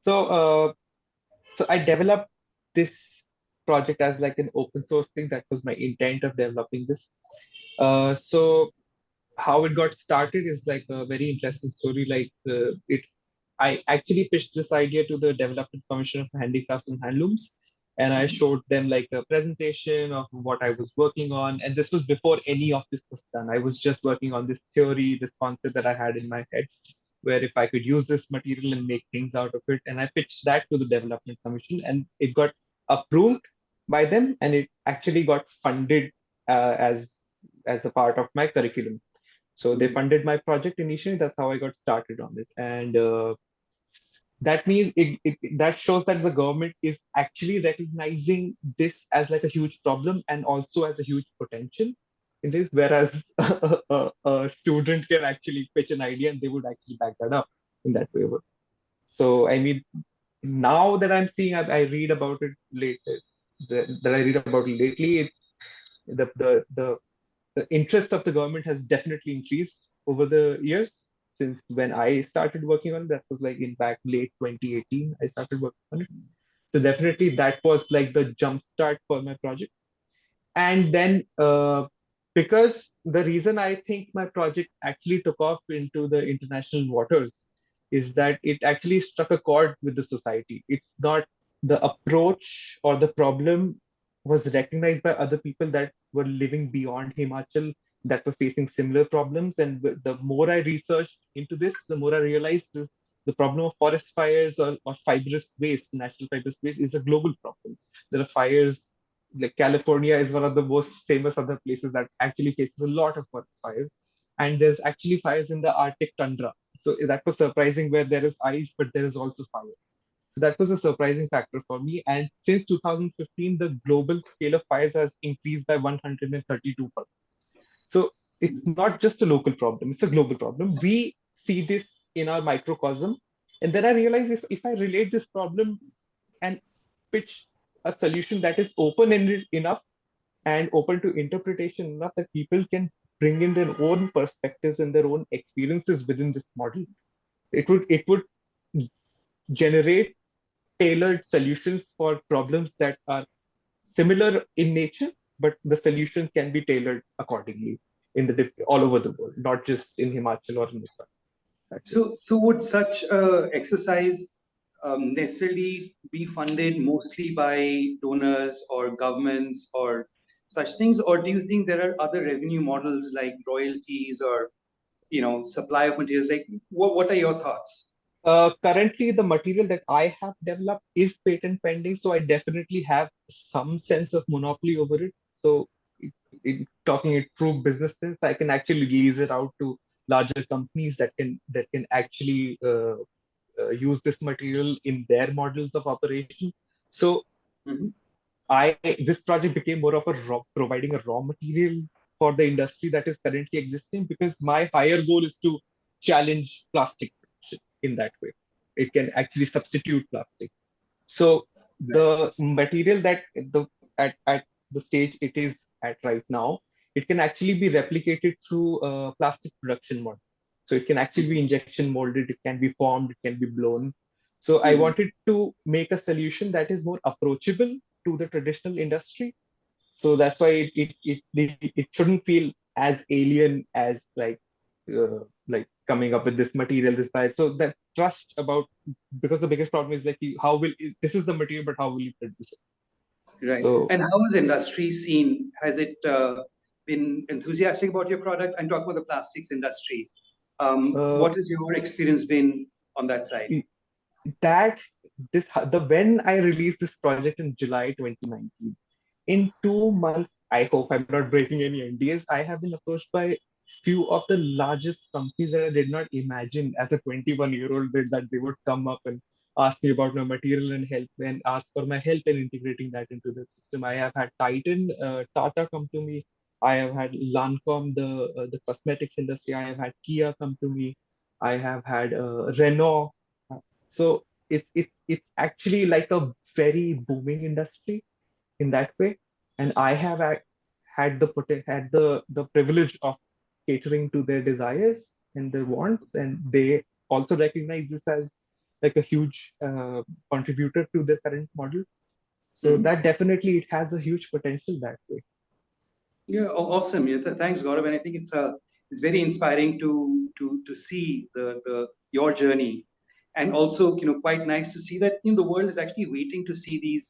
So, so I developed this project as like an open source thing. That was my intent of developing this. So how it got started is like a very interesting story. I actually pitched this idea to the Development Commission of Handicrafts and Handlooms, and I showed them like a presentation of what I was working on. And this was before any of this was done. I was just working on this theory, this concept that I had in my head, where if I could use this material and make things out of it. And I pitched that to the Development Commission, and it got approved by them, and it actually got funded as a part of my curriculum. So they funded my project initially. That's how I got started on it, and that means that shows that the government is actually recognizing this as like a huge problem and also as a huge potential in this, whereas a student can actually pitch an idea and they would actually back that up in that way. So I mean, now that I'm seeing, I read about it later, that I read about it lately, it's the interest of the government has definitely increased over the years since when I started working on it. That was like in back late 2018, I started working on it. So definitely that was like the jump start for my project. And then because the reason I think my project actually took off into the international waters is that it actually struck a chord with the society. It's not the approach or the problem was recognized by other people that were living beyond Himachal that were facing similar problems. And the more I researched into this, the more I realized the problem of forest fires or fibrous waste, natural fibrous waste, is a global problem. There are fires, like California is one of the most famous other places that actually faces a lot of forest fires. And there's actually fires in the Arctic tundra. So that was surprising, where there is ice, but there is also fire. So that was a surprising factor for me. And since 2015, the global scale of fires has increased by 132%. So it's not just a local problem, it's a global problem. We see this in our microcosm. And then I realize if I relate this problem and pitch a solution that is open-ended enough and open to interpretation enough, that people can bring in their own perspectives and their own experiences within this model, it would generate tailored solutions for problems that are similar in nature, but the solution can be tailored accordingly in all over the world, not just in Himachal or in Uttarakhand. So would such exercise necessarily be funded mostly by donors or governments or such things, or do you think there are other revenue models like royalties or supply of materials? Like, what are your thoughts? Currently, the material that I have developed is patent pending, so I definitely have some sense of monopoly over it. So, talking it through businesses, I can actually lease it out to larger companies that can actually use this material in their models of operation. So, Mhm. this project became more of providing a raw material for the industry that is currently existing, because my higher goal is to challenge plastic production in that way. It can actually substitute plastic. So Right. the material that at the stage it is at right now, it can actually be replicated through plastic production models. So it can actually be injection molded, it can be formed, it can be blown. So I Mhm. wanted to make a solution that is more approachable to the traditional industry. So that's why it shouldn't feel as alien as like coming up with this material, this size. So that trust about, because the biggest problem is like how will this is the material, but how will you produce it? Right. So And how has the industry seen? Has it been enthusiastic about your product? I'm talking about the plastics industry. uh, What has your experience been on that side? that the when I released this project in July 2019, in 2 months, I hope I'm not breaking any NDAs, I have been approached by few of the largest companies that I did not imagine as a 21-year-old that they would come up and ask me about my material and help and ask for my help in integrating that into the system. I have had Titan, Tata come to me. I have had Lancome, the cosmetics industry. I have had Kia come to me. I have had Renault. So it's actually like a very booming industry in that way. And I have had the privilege of catering to their desires and their wants, and they also recognize this as like a huge contributor to their current model. So Mhm. that definitely it has a huge potential that way. Yeah, awesome. Yeah, thanks, Gaurav. And I think it's very inspiring to see the your journey, and also quite nice to see that the world is actually waiting to see these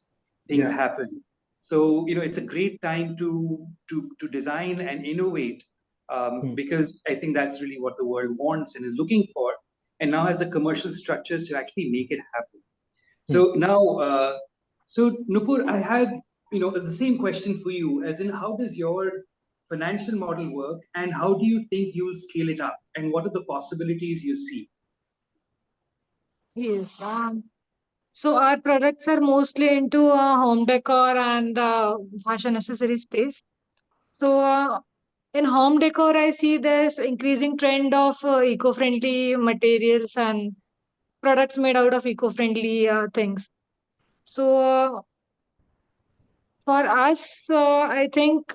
things Yeah. happen. So it's a great time to design and innovate, Hmm. because I think that's really what the world wants and is looking for, and now has the commercial structures to actually make it happen. Hmm. So now, so Nupur, I had, the same question for you, as in how does your financial model work and how do you think you'll scale it up and what are the possibilities you see? Yes. So our products are mostly into home decor and fashion accessory space. So in home decor, I see there's increasing trend of eco-friendly materials and products made out of eco-friendly things. So for us, I think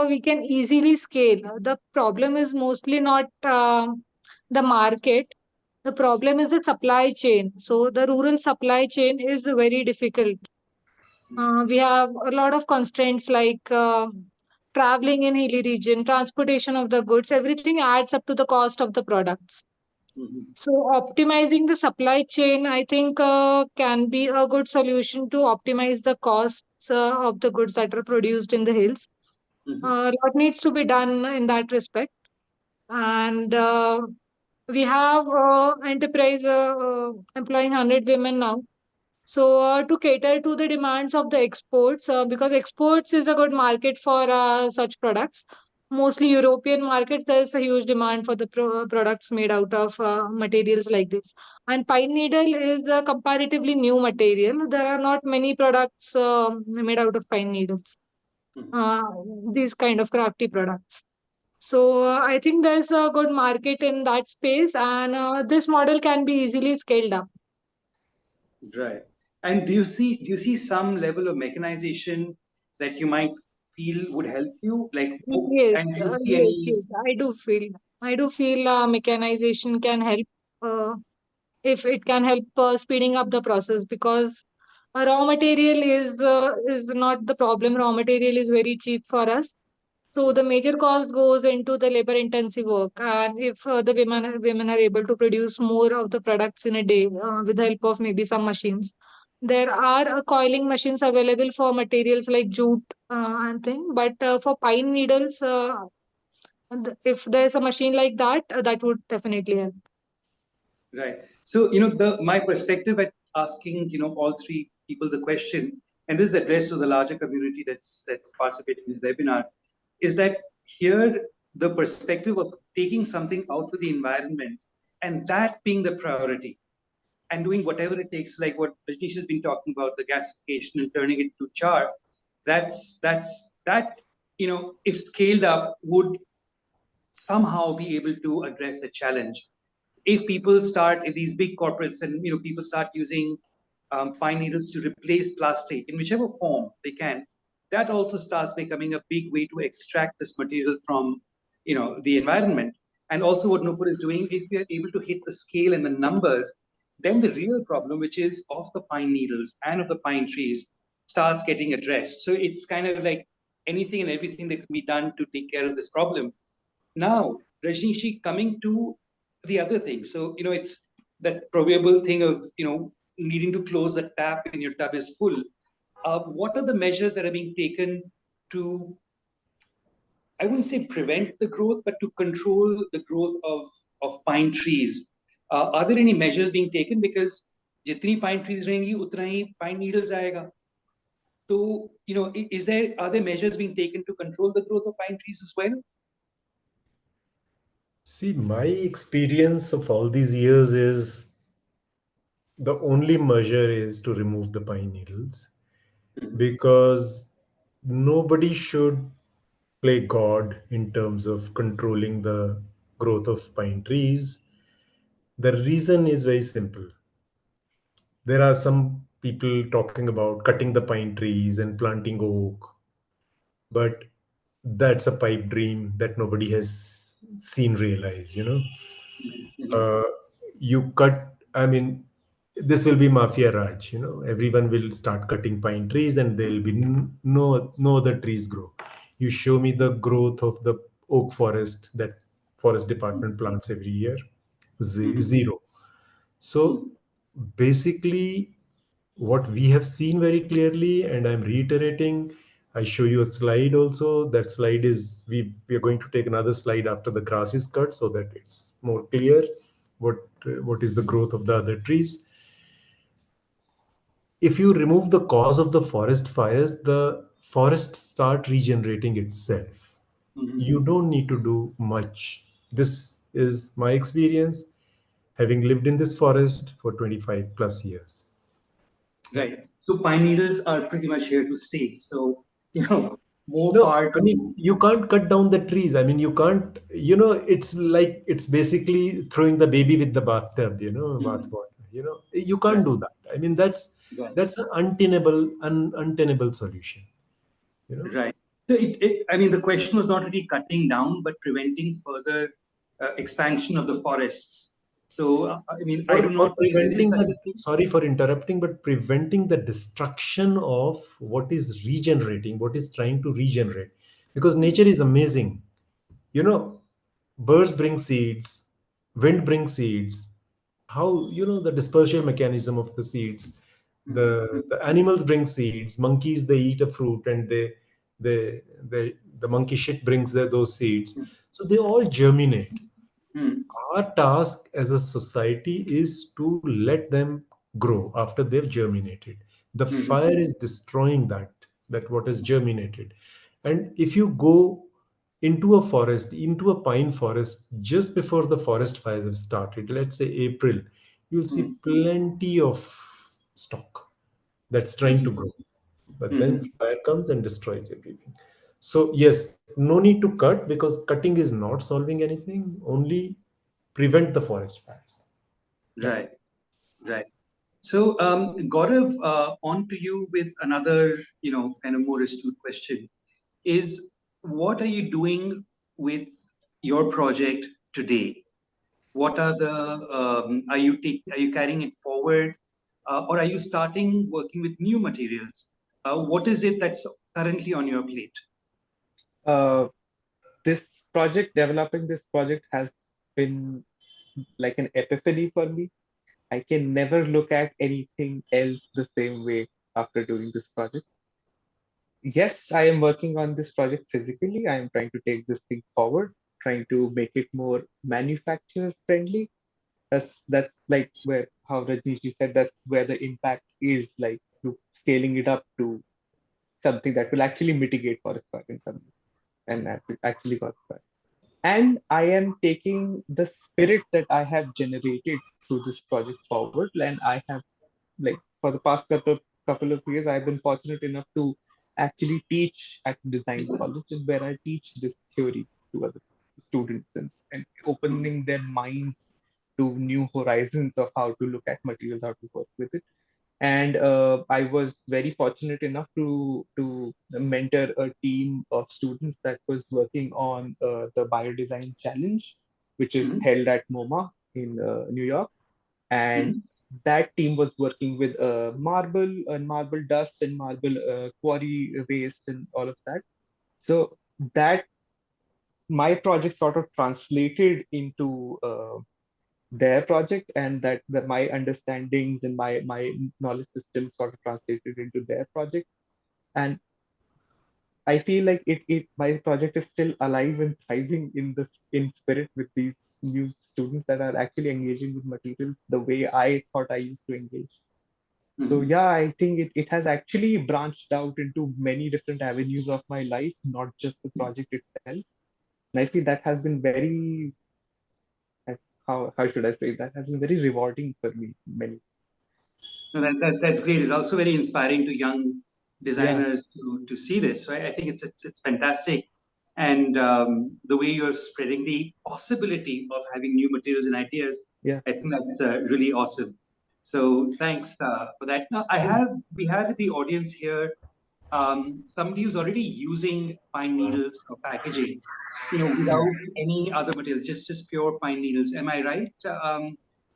we can easily scale. The problem is mostly not the market. The problem is the supply chain. So the rural supply chain is very difficult. We have a lot of constraints like traveling in hilly region, transportation of the goods, everything adds up to the cost of the products. So optimizing the supply chain, I think, can be a good solution to optimize the costs of the goods that are produced in the hills. A lot needs to be done in that respect. And we have enterprise employing 100 women now. So to cater to the demands of the exports, because exports is a good market for such products. Mostly European markets, there is a huge demand for the products made out of materials like this. And pine needle is a comparatively new material. There are not many products made out of pine needles. Uh, these kind of crafty products. So I think there's a good market in that space, and this model can be easily scaled up. Right. And do you see some level of mechanization that you might feel would help you? Yes, And do you see yes, any? yes. I do feel mechanization can help if it can help speeding up the process, because raw material is not the problem. Raw material is very cheap for us. So the major cost goes into the labor intensive work, and if the women are able to produce more of the products in a day with the help of maybe some machines, there are coiling machines available for materials like jute and thing. But for pine needles, if there's a machine like that, that would definitely help. Right. So, the my perspective at asking, all three people the question, and this is addressed to the larger community that's participating in the webinar, is that here the perspective of taking something out to the environment and that being the priority and doing whatever it takes, like what Rajnish has been talking about, the gasification and turning it to char, that, if scaled up, would somehow be able to address the challenge. If these big corporates and people start using pine needles to replace plastic in whichever form they can, that also starts becoming a big way to extract this material from the environment. And also what Nupur is doing, if we are able to hit the scale and the numbers, then the real problem, which is of the pine needles and of the pine trees, starts getting addressed. So it's kind of like anything and everything that can be done to take care of this problem. Now, Rajnishi, coming to the other thing. So, it's that proverbial thing of, needing to close the tap when your tub is full. What are the measures that are being taken to, I wouldn't say prevent the growth, but to control the growth of pine trees? Are there any measures being taken? Because jitni pine trees रहेंगी उतना ही pine needles आएगा. So, are there measures being taken to control the growth of pine trees as well? See, my experience of all these years is the only measure is to remove the pine needles, because nobody should play God in terms of controlling the growth of pine trees. The reason is very simple. There are some people talking about cutting the pine trees and planting oak, but that's a pipe dream that nobody has seen realize, uh, you cut, I mean, this will be mafia raj, everyone will start cutting pine trees and there will be no other trees grow. You show me the growth of the oak forest that forest department plants every year. Zero. So basically, what we have seen very clearly, and I'm reiterating, I show you a slide also. That slide is, we are going to take another slide after the grass is cut so that it's more clear what what is the growth of the other trees. If you remove the cause of the forest fires, the forest start regenerating itself. You don't need to do much. This is my experience, having lived in this forest for 25 plus years. Right. So pine needles are pretty much here to stay. So, more No, part I mean, you can't cut down the trees. I mean, you can't, it's like, it's basically throwing the baby with the bathtub, bath water, you can't right, do that. I mean, that's, right, that's an untenable solution, you know. right. So I mean, the question was not really cutting down, but preventing further expansion of the forests. So, I mean, I do Or not think there is preventing such the, a thing. sorry for interrupting, but preventing the destruction of what is regenerating, what is trying to regenerate. Because nature is amazing. You know, birds bring seeds, wind brings seeds, how, the dispersal mechanism of the seeds, the animals bring seeds, monkeys, they eat a fruit, and the monkey shit brings those seeds, so they all germinate. Our task as a society is to let them grow after they've germinated. The fire is destroying that what is germinated. And if you go into a forest, into a pine forest, just before the forest fires have started, let's say April, you'll see plenty of stock that's trying to grow. But then fire comes and destroys everything. So yes, no need to cut, because cutting is not solving anything, only prevent the forest fires. Right, right. So, Gaurav, on to you with another, kind of more astute question. Is what are you doing with your project today? What are the are you carrying it forward, or are you starting working with new materials? What is it that's currently on your plate? This project, developing this project, has been like an epiphany for me. I can never look at anything else the same way after doing this project. Yes, I am working on this project physically. I am trying to take this thing forward, trying to make it more manufacturer friendly. That's like where how Rajnish ji said, that's where the impact is, like to scaling it up to something that will actually mitigate forest fire in some and actually cause fire. And I am taking the spirit that I have generated through this project forward. And I have, like, for the past couple of years, I've been fortunate enough to actually teach at design colleges, where I teach this theory to other students, and opening their minds to new horizons of how to look at materials, how to work with it. And I was very fortunate enough to mentor a team of students that was working on the biodesign challenge, which is Mhm, held at MoMA in New York. And mhm, that team was working with marble and marble dust and marble quarry waste and all of that. So that my project sort of translated into their project, and that my understandings and my knowledge system sort of translated into their project. And I feel like it my project is still alive and thriving in spirit with these new students that are actually engaging with materials the way I thought I used to engage. So mhm. yeah, I think it has actually branched out into many different avenues of my life, not just the project itself. And I feel that has been very, how should I say, that has been very rewarding for me in many. No, that's great. It's also very inspiring to young Yeah, designers to see this. Right? I think it's fantastic, and the way you're spreading the possibility of having new materials and ideas, yeah. I think that's really awesome. So thanks for that. Now we have in the audience here somebody who's already using pine needles for packaging, without any other materials, just pure pine needles. Am I right,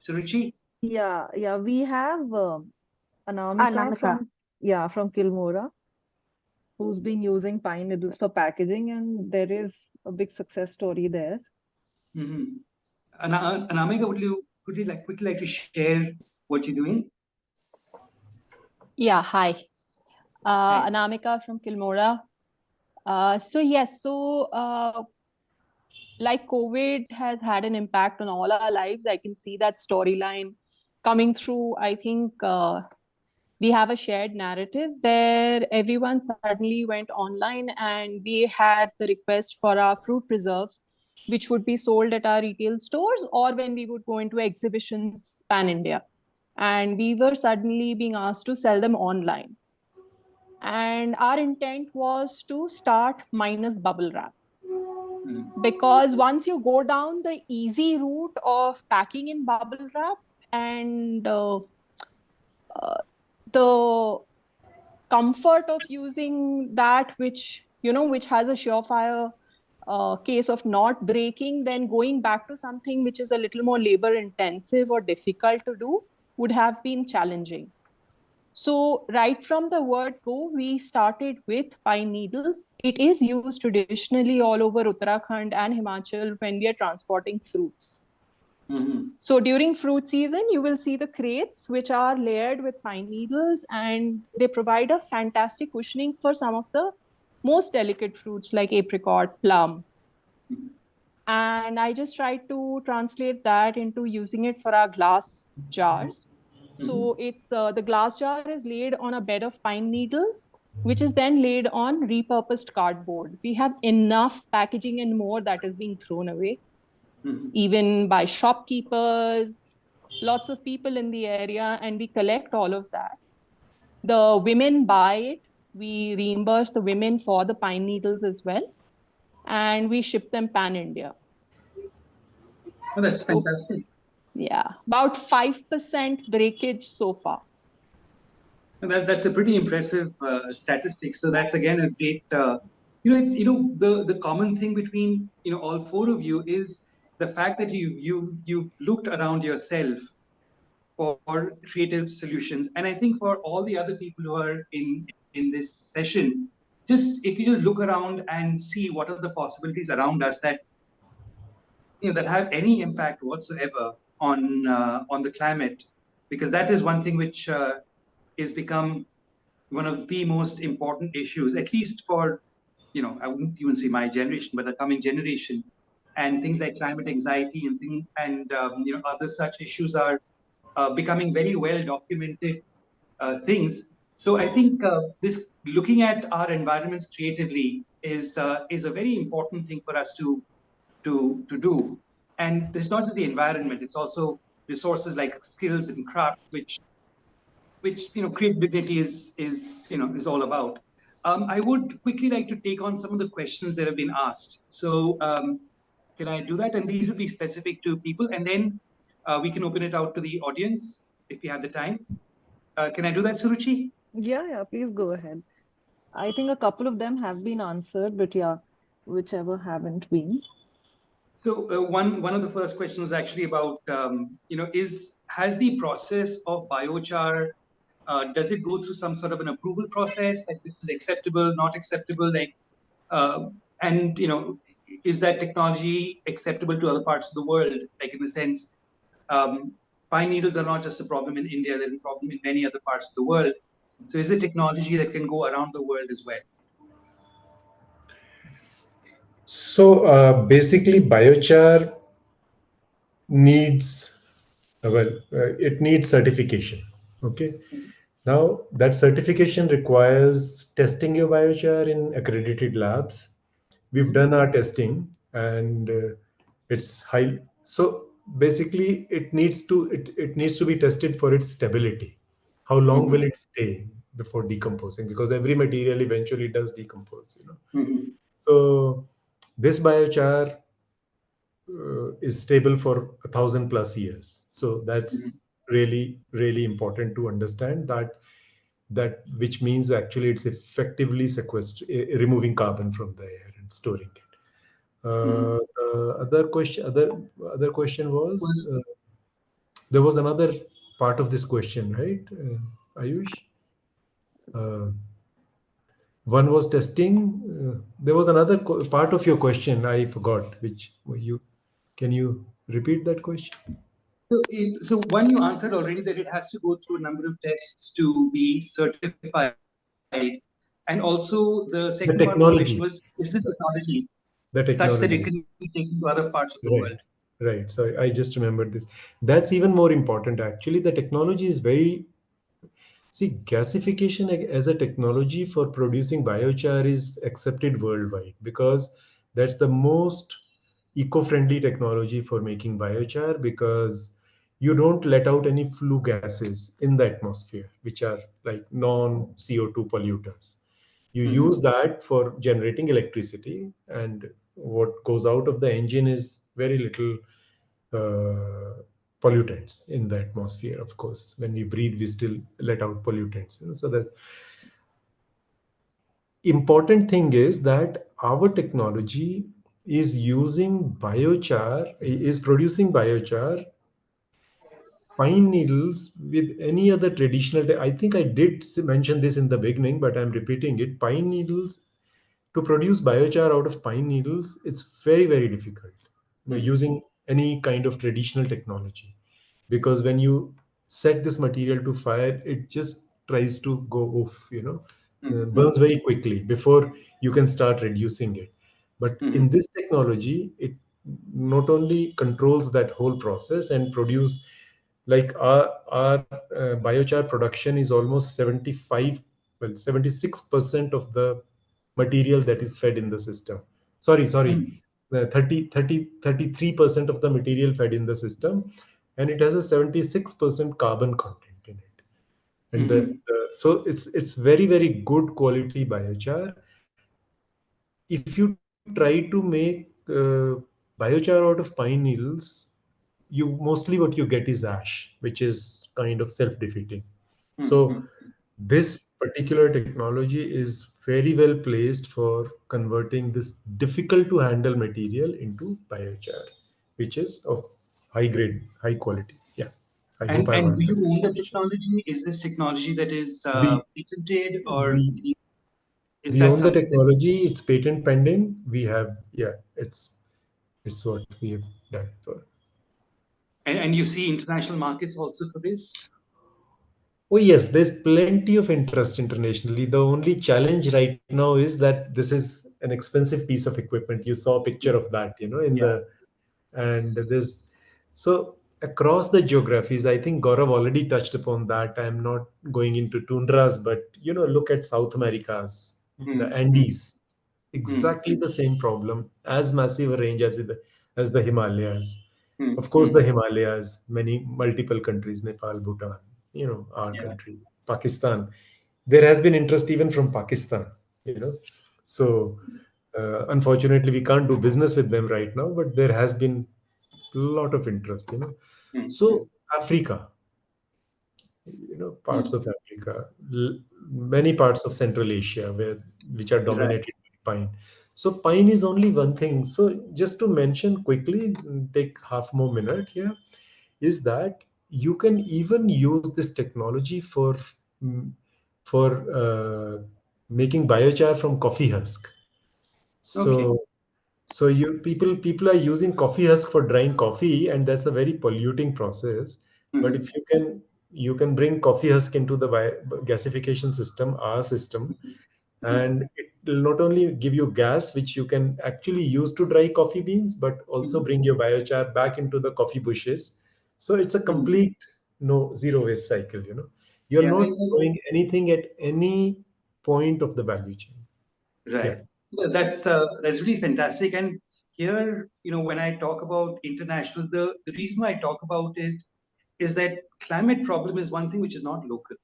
Suruchi? Yeah, we have Anamika Namika. from Kilmora, who's been using pine needles for packaging, and there is a big success story there. Mm-hmm. Anamika, would you quickly like to share what you're doing? Yeah, hi. Hi. Anamika from Kilmora. So yes, like COVID has had an impact on all our lives. I can see that storyline coming through. I think we have a shared narrative where everyone suddenly went online, and we had the request for our fruit preserves, which would be sold at our retail stores or when we would go into exhibitions pan India. And we were suddenly being asked to sell them online. And our intent was to start minus bubble wrap, Mm. because once you go down the easy route of packing in bubble wrap, and uh, the comfort of using that, which has a surefire case of not breaking, then going back to something which is a little more labor intensive or difficult to do would have been challenging. So right from the word go, we started with pine needles. It is used traditionally all over Uttarakhand and Himachal when we are transporting fruits. So during fruit season, you will see the crates which are layered with pine needles, and they provide a fantastic cushioning for some of the most delicate fruits like apricot, plum. And I just tried to translate that into using it for our glass jars. So it's the glass jar is laid on a bed of pine needles, which is then laid on repurposed cardboard. We have enough packaging and more that is being thrown away, even by shopkeepers, lots of people in the area, and we collect all of that. The women buy it. We reimburse the women for the pine needles as well, and we ship them pan India. Oh, that's fantastic. Yeah, about 5% breakage so far. That's a pretty impressive statistic. So that's again a great, it's the common thing between all four of you is the fact that you've looked around yourself for creative solutions. And I think for all the other people who are in this session, just if you just look around and see what are the possibilities around us that that have any impact whatsoever on the climate, because that is one thing which is become one of the most important issues, at least for I wouldn't even say my generation, but the coming generation. And things like climate anxiety and other such issues are becoming very well documented things. So I think this looking at our environments creatively is a very important thing for us to do. And it's not just the environment; it's also resources like skills and crafts, which creative dignity is all about. I would quickly like to take on some of the questions that have been asked. So can I do that? And these will be specific to people, and then we can open it out to the audience if you have the time. Can I do that, Suruchi? Yeah, please go ahead. I think a couple of them have been answered, but yeah, whichever haven't been. So one of the first questions was actually about has the process of biochar does it go through some sort of an approval process, like this is acceptable, not acceptable, like and is that technology acceptable to other parts of the world, like in the sense pine needles are not just a problem in India, they're a problem in many other parts of the world. So is it technology that can go around the world as well? So basically, biochar needs it needs certification. Okay. Now that certification requires testing your biochar in accredited labs. We've done our testing, and it's high. So basically, it needs to be tested for its stability. How long will it stay before decomposing? Because every material eventually does decompose. So this biochar is stable for 1,000+ years. So that's really important to understand that which means actually it's effectively removing carbon from the air and storing it. Other question was there was another part of this question, right, Ayush? Uh, One was testing. There was another part of your question I forgot. Which you can you repeat that question? So one you answered already, that it has to go through a number of tests to be certified. And also the second part of the question was, is the technology such that it can be taken to other parts of the world? Right. So I just remembered this. That's even more important. Actually, the technology is very. See, gasification as a technology for producing biochar is accepted worldwide because that's the most eco-friendly technology for making biochar, because you don't let out any flue gases in the atmosphere, which are like non-CO2 polluters. You use that for generating electricity, and what goes out of the engine is very little pollutants in the atmosphere. Of course, when we breathe, we still let out pollutants. So the important thing is that our technology is producing biochar pine needles with any other traditional. I think I did mention this in the beginning, but I'm repeating it. Pine needles, to produce biochar out of pine needles, it's very difficult. Using any kind of traditional technology, because when you set this material to fire, it just tries to go off, burns very quickly before you can start reducing it. But in this technology, it not only controls that whole process and produce, like our biochar production is almost 75, well, 76% of the material that is fed in the system. Sorry, 33% of the material fed in the system, and it has a 76% carbon content in it. And so it's very, very good quality biochar. If you try to make biochar out of pine needles, you mostly what you get is ash, which is kind of self-defeating. So this particular technology is very well placed for converting this difficult to handle material into biochar, which is of high grade, high quality. Yeah, I hope I've And do you answered this own the question. technology? Is this technology that is We patented, or we is we that own the something that, technology. It's patent pending. We have, yeah, it's what we have done for. and you see international markets also for this? Oh, yes, there's plenty of interest internationally. The only challenge right now is that this is an expensive piece of equipment. You saw a picture of that, in Yeah. and there's, so across the geographies, I think Gaurav already touched upon that. I'm not going into tundras, but, look at South Americas, the Andes, exactly the same problem, as massive a range as the Himalayas. Of course, the Himalayas, many multiple countries, Nepal, Bhutan, our Yeah. country, Pakistan. There has been interest even from Pakistan, So, unfortunately, we can't do business with them right now, but there has been a lot of interest. So, Africa, parts of Africa, many parts of Central Asia, which are Right. dominated by pine. So pine is only one thing. So just to mention quickly, take half more minute here, is that you can even use this technology mm, for making biochar from coffee husk. Okay. So you people are using coffee husk for drying coffee, and that's a very polluting process. But if you can bring coffee husk into the gasification system, our system, and it will not only give you gas, which you can actually use to dry coffee beans, but also bring your biochar back into the coffee bushes. So it's a complete no zero waste cycle. You're Yeah. not throwing anything at any point of the value chain. Yeah. Right. Well, that's really fantastic. And here, when I talk about international, the reason why I talk about it is that climate problem is one thing which is not local.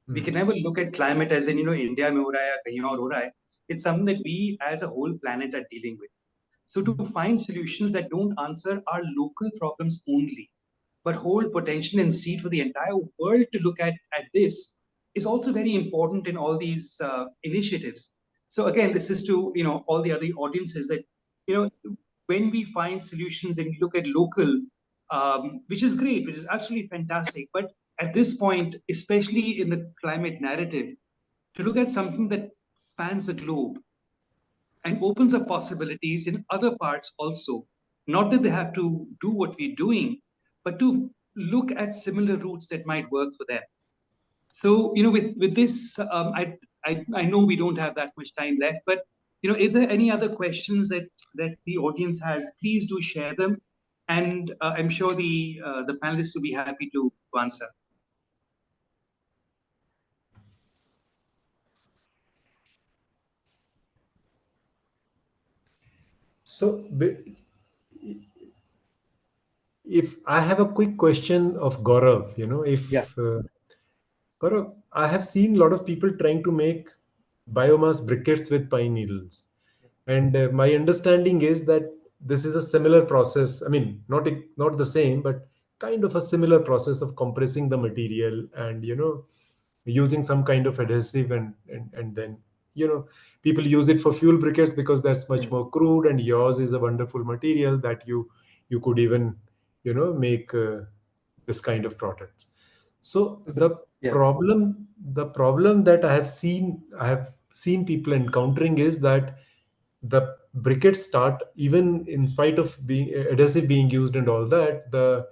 We can never look at climate as in, India mein ho raha hai, ya kahin aur ho raha hai. It's something that we as a whole planet are dealing with. So to find solutions that don't answer our local problems only, but hold potential and seed for the entire world to look at this is also very important in all these initiatives. So again, this is to all the other audiences that when we find solutions and look at local, which is great, which is absolutely fantastic. But at this point, especially in the climate narrative, to look at something that spans the globe and opens up possibilities in other parts also. Not that they have to do what we're doing, but to look at similar routes that might work for them. So, with this, I know we don't have that much time left, but if there are any other questions that the audience has, please do share them, and I'm sure the panelists will be happy to answer. So, if I have a quick question of Gaurav, Yeah. Gaurav, I have seen a lot of people trying to make biomass briquettes with pine needles. And my understanding is that this is a similar process. I mean, not the same, but kind of a similar process of compressing the material and, using some kind of adhesive, and then, people use it for fuel briquettes because that's much more crude, and yours is a wonderful material that you could even, make this kind of products. So Yeah. the problem that I have seen people encountering is that the briquettes start, even in spite of being adhesive being used and all that, the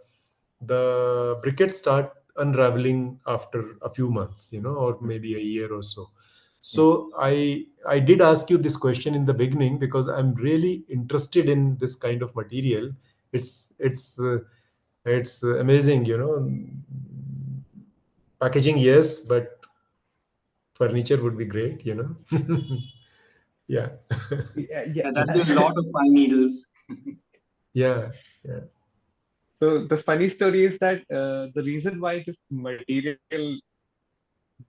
briquettes start unraveling after a few months, or maybe a year or so. So I did ask you this question in the beginning because I'm really interested in this kind of material. It's amazing, packaging, yes, but furniture would be great. Yeah. Yeah, Yeah, that's a yeah. lot of pine needles. Yeah, yeah. So the funny story is that the reason why this material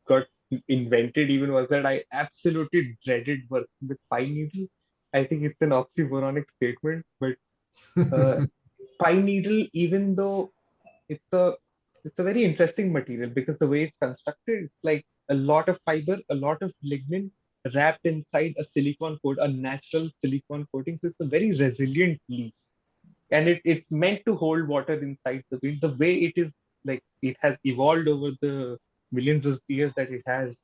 got invented even was that I absolutely dreaded working with pine needle. I think it's an oxymoronic statement, but uh, pine needle, even though it's a it's a very interesting material because the way it's constructed, it's like a lot of fiber, a lot of lignin wrapped inside a silicone coat, a natural silicone coating. So it's a very resilient leaf, and it's meant to hold water inside the wind. The way it is, like, it has evolved over the millions of years that it has.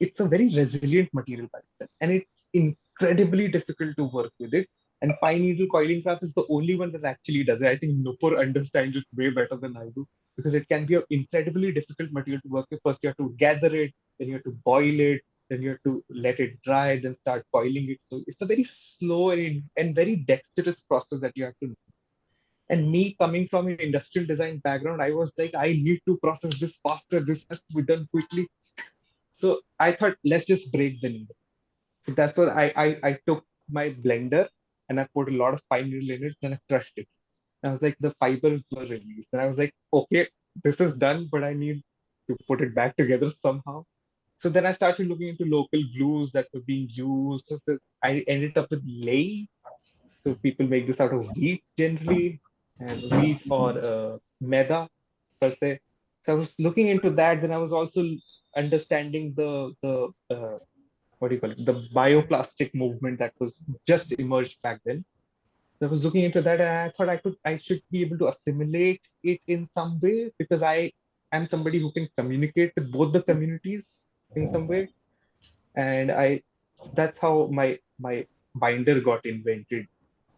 It's a very resilient material by itself, and it's incredibly difficult to work with it. And pine needle coiling craft is the only one that actually does it. I think Nupur understands it way better than I do, because it can be an incredibly difficult material to work with. First, you have to gather it, then you have to boil it, then you have to let it dry, then start coiling it. So it's a very slow and very dexterous process that you have to. And me coming from an industrial design background, I was like, I need to process this faster. This has to be done quickly. So I thought, let's just break the needle. So that's what I took my blender and I put a lot of pine needle in it, then I crushed it. And I was like, the fibers were released. And I was like, okay, this is done, but I need to put it back together somehow. So then I started looking into local glues that were being used. I ended up with lei. So people make this out of wheat generally, and wheat or maida per se. So I was looking into that. Then I was also understanding the what do you call it, the bioplastic movement that was just emerged back then. So I was looking into that, and I thought I should be able to assimilate it in some way, because I am somebody who can communicate with both the communities in some way. And that's how my binder got invented.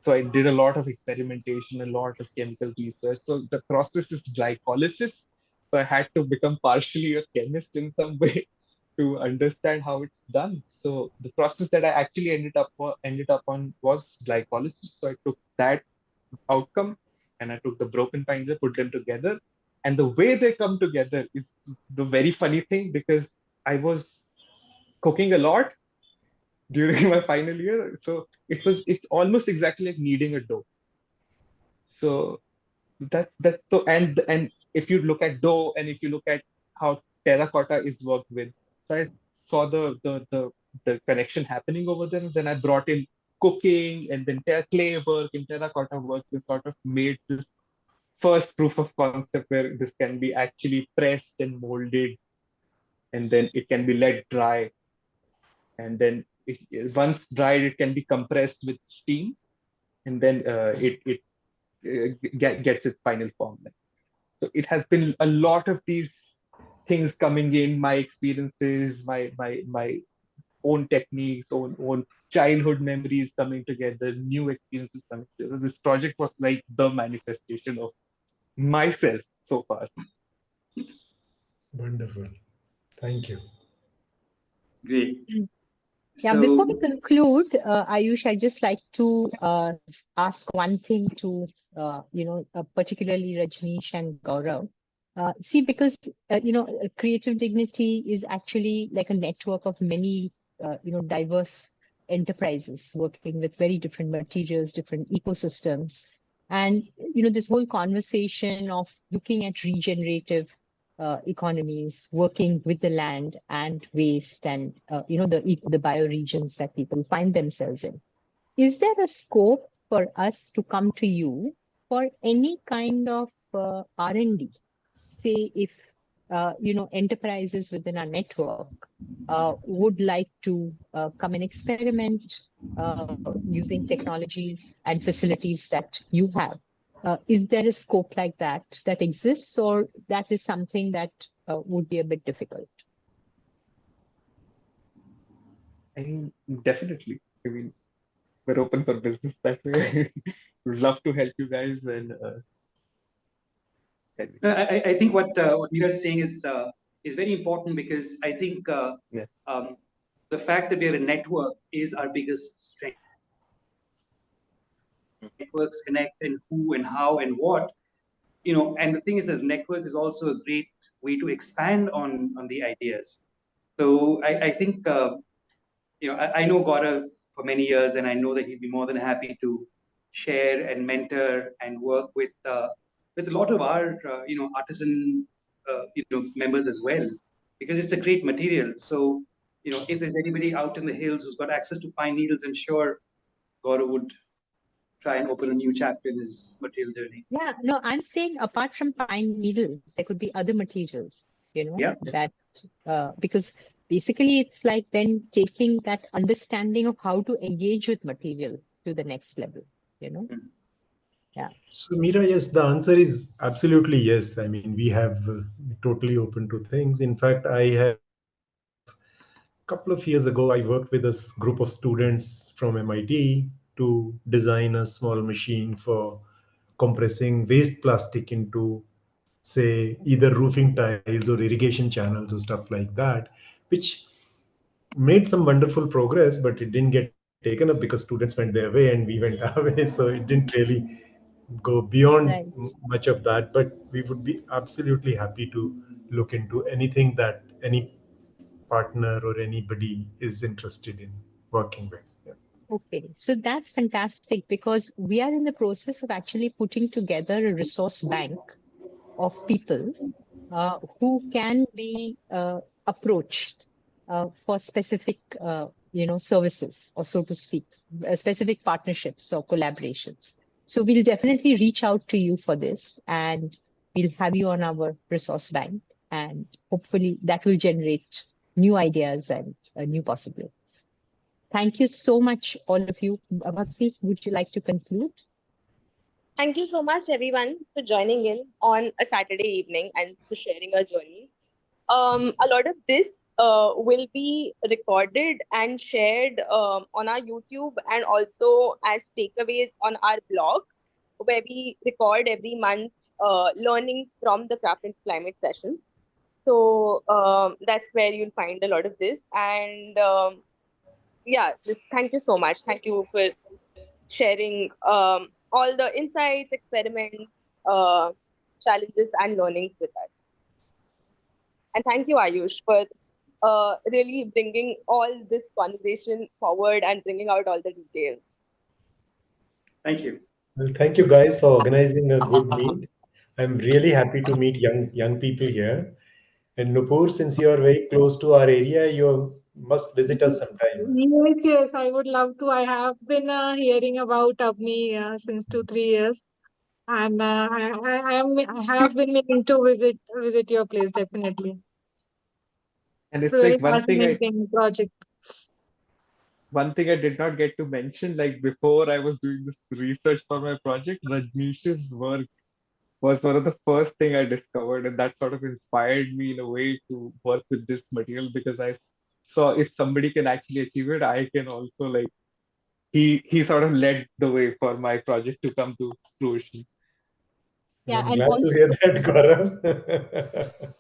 So I did a lot of experimentation, a lot of chemical research. So the process is glycolysis. So I had to become partially a chemist in some way to understand how it's done. So the process that I actually ended up on was glycolysis. So I took that outcome, and I took the broken pines and put them together. And the way they come together is the very funny thing, because I was cooking a lot during my final year. So it's almost exactly like kneading a dough. So that's so. And if you look at dough, and if you look at how terracotta is worked with, so I saw the connection happening over there. Then I brought in cooking, and then clay work and terracotta work. We sort of made this first proof of concept where this can be actually pressed and molded, and then it can be let dry, and then once dried, it can be compressed with steam, and then it gets its final form. So it has been a lot of these things coming in, my experiences, my own techniques, own childhood memories coming together, new experiences coming together. This project was like the manifestation of myself so far. Wonderful. Thank you. Great. Yeah, before we So, conclude, Ayush, I'd just like to ask one thing to, particularly Rajnish and Gaurav. See, because, creative dignity is actually like a network of many, diverse enterprises working with very different materials, different ecosystems. And, this whole conversation of looking at regenerative economies, working with the land and waste and the bioregions that people find themselves in. Is there a scope for us to come to you for any kind of R&D? Say if enterprises within our network would like to come and experiment using technologies and facilities that you have. Is there a scope like that exists, or that is something that would be a bit difficult? I mean, definitely. I mean, we're open for business that way. Would love to help you guys. And I think what Meera is saying is very important, because I think yeah. The fact that we are a network is our biggest strength. Networks connect, and who and how and what, and the thing is that the network is also a great way to expand on the ideas. So I think I know Gaurav for many years, and I know that he'd be more than happy to share and mentor and work with a lot of our artisan members as well, because it's a great material. So if there's anybody out in the hills who's got access to pine needles, I'm sure Gaurav would try and open a new chapter in his material journey. Yeah, no, I'm saying apart from pine needles, there could be other materials, Yeah. that because basically it's like then taking that understanding of how to engage with material to the next level, Yeah. So Meera, yes, the answer is absolutely yes. I mean, we have totally open to things. In fact, I have a couple of years ago, I worked with a group of students from MIT to design a small machine for compressing waste plastic into, say, either roofing tiles or irrigation channels or stuff like that, which made some wonderful progress, but it didn't get taken up because students went their way and we went our way. So it didn't really go beyond Right. much of that. But we would be absolutely happy to look into anything that any partner or anybody is interested in working with. Yeah. Okay, so that's fantastic because we are in the process of actually putting together a resource bank of people who can be approached for specific, services, or so to speak, specific partnerships or collaborations. So we'll definitely reach out to you for this, and we'll have you on our resource bank, and hopefully that will generate new ideas and new possibilities. Thank you so much, all of you. Bhakti, would you like to conclude? Thank you so much, everyone, for joining in on a Saturday evening and for sharing our journeys. A lot of this will be recorded and shared on our YouTube, and also as takeaways on our blog, where we record every month learnings from the Craft and Climate session. So that's where you'll find a lot of this. And yeah, just thank you so much. Thank you for sharing all the insights, experiments, challenges, and learnings with us. And thank you, Ayush, for really bringing all this conversation forward and bringing out all the details. Thank you. Well, thank you guys for organizing a good meet. I'm really happy to meet young people here. And Nupur, since you are very close to our area, you must visit us sometime. Yes, I would love to. I have been hearing about Avani since 2-3 years, and I have been meaning to visit your place definitely. And It's it's a very like fascinating project. one thing I did not get to mention, like before I was doing this research for my project, Rajnish's work was one of the first thing I discovered, and that sort of inspired me in a way to work with this material, because I saw if somebody can actually achieve it, I can also, like, he sort of led the way for my project to come to fruition. Yeah, I'm and glad to also hear that, Gaurav.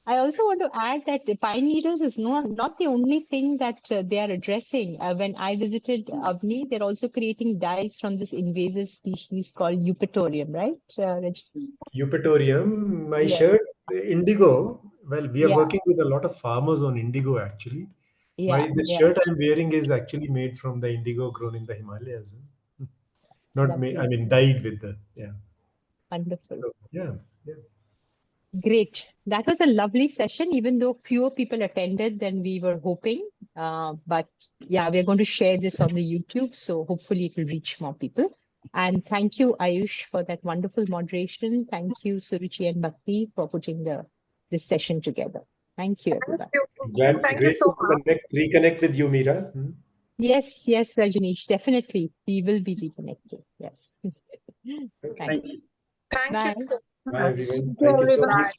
I also want to add that the pine needles is not the only thing that they are addressing. When I visited Avni, they're also creating dyes from this invasive species called Eupatorium, right? Eupatorium, my Yes. shirt, indigo. Well, we are Yeah. working with a lot of farmers on indigo actually. This Yeah. shirt I'm wearing is actually made from the indigo grown in the Himalayas. Not made, Lovely. dyed with the, yeah. Wonderful. So, yeah. Great. That was a lovely session, even though fewer people attended than we were hoping. But yeah, we're going to share this on the YouTube, so hopefully it will reach more people. And thank you, Ayush, for that wonderful moderation. Thank you, Suruchi and Bhakti, for putting this session together. Thank you, everyone. Great to reconnect with you, Meera. Yes, Rajnish, definitely. We will be reconnected. Yes. Okay. Thank you. Thank Bye. you so Bye, everyone. Thank you, Thank you so everybody. much.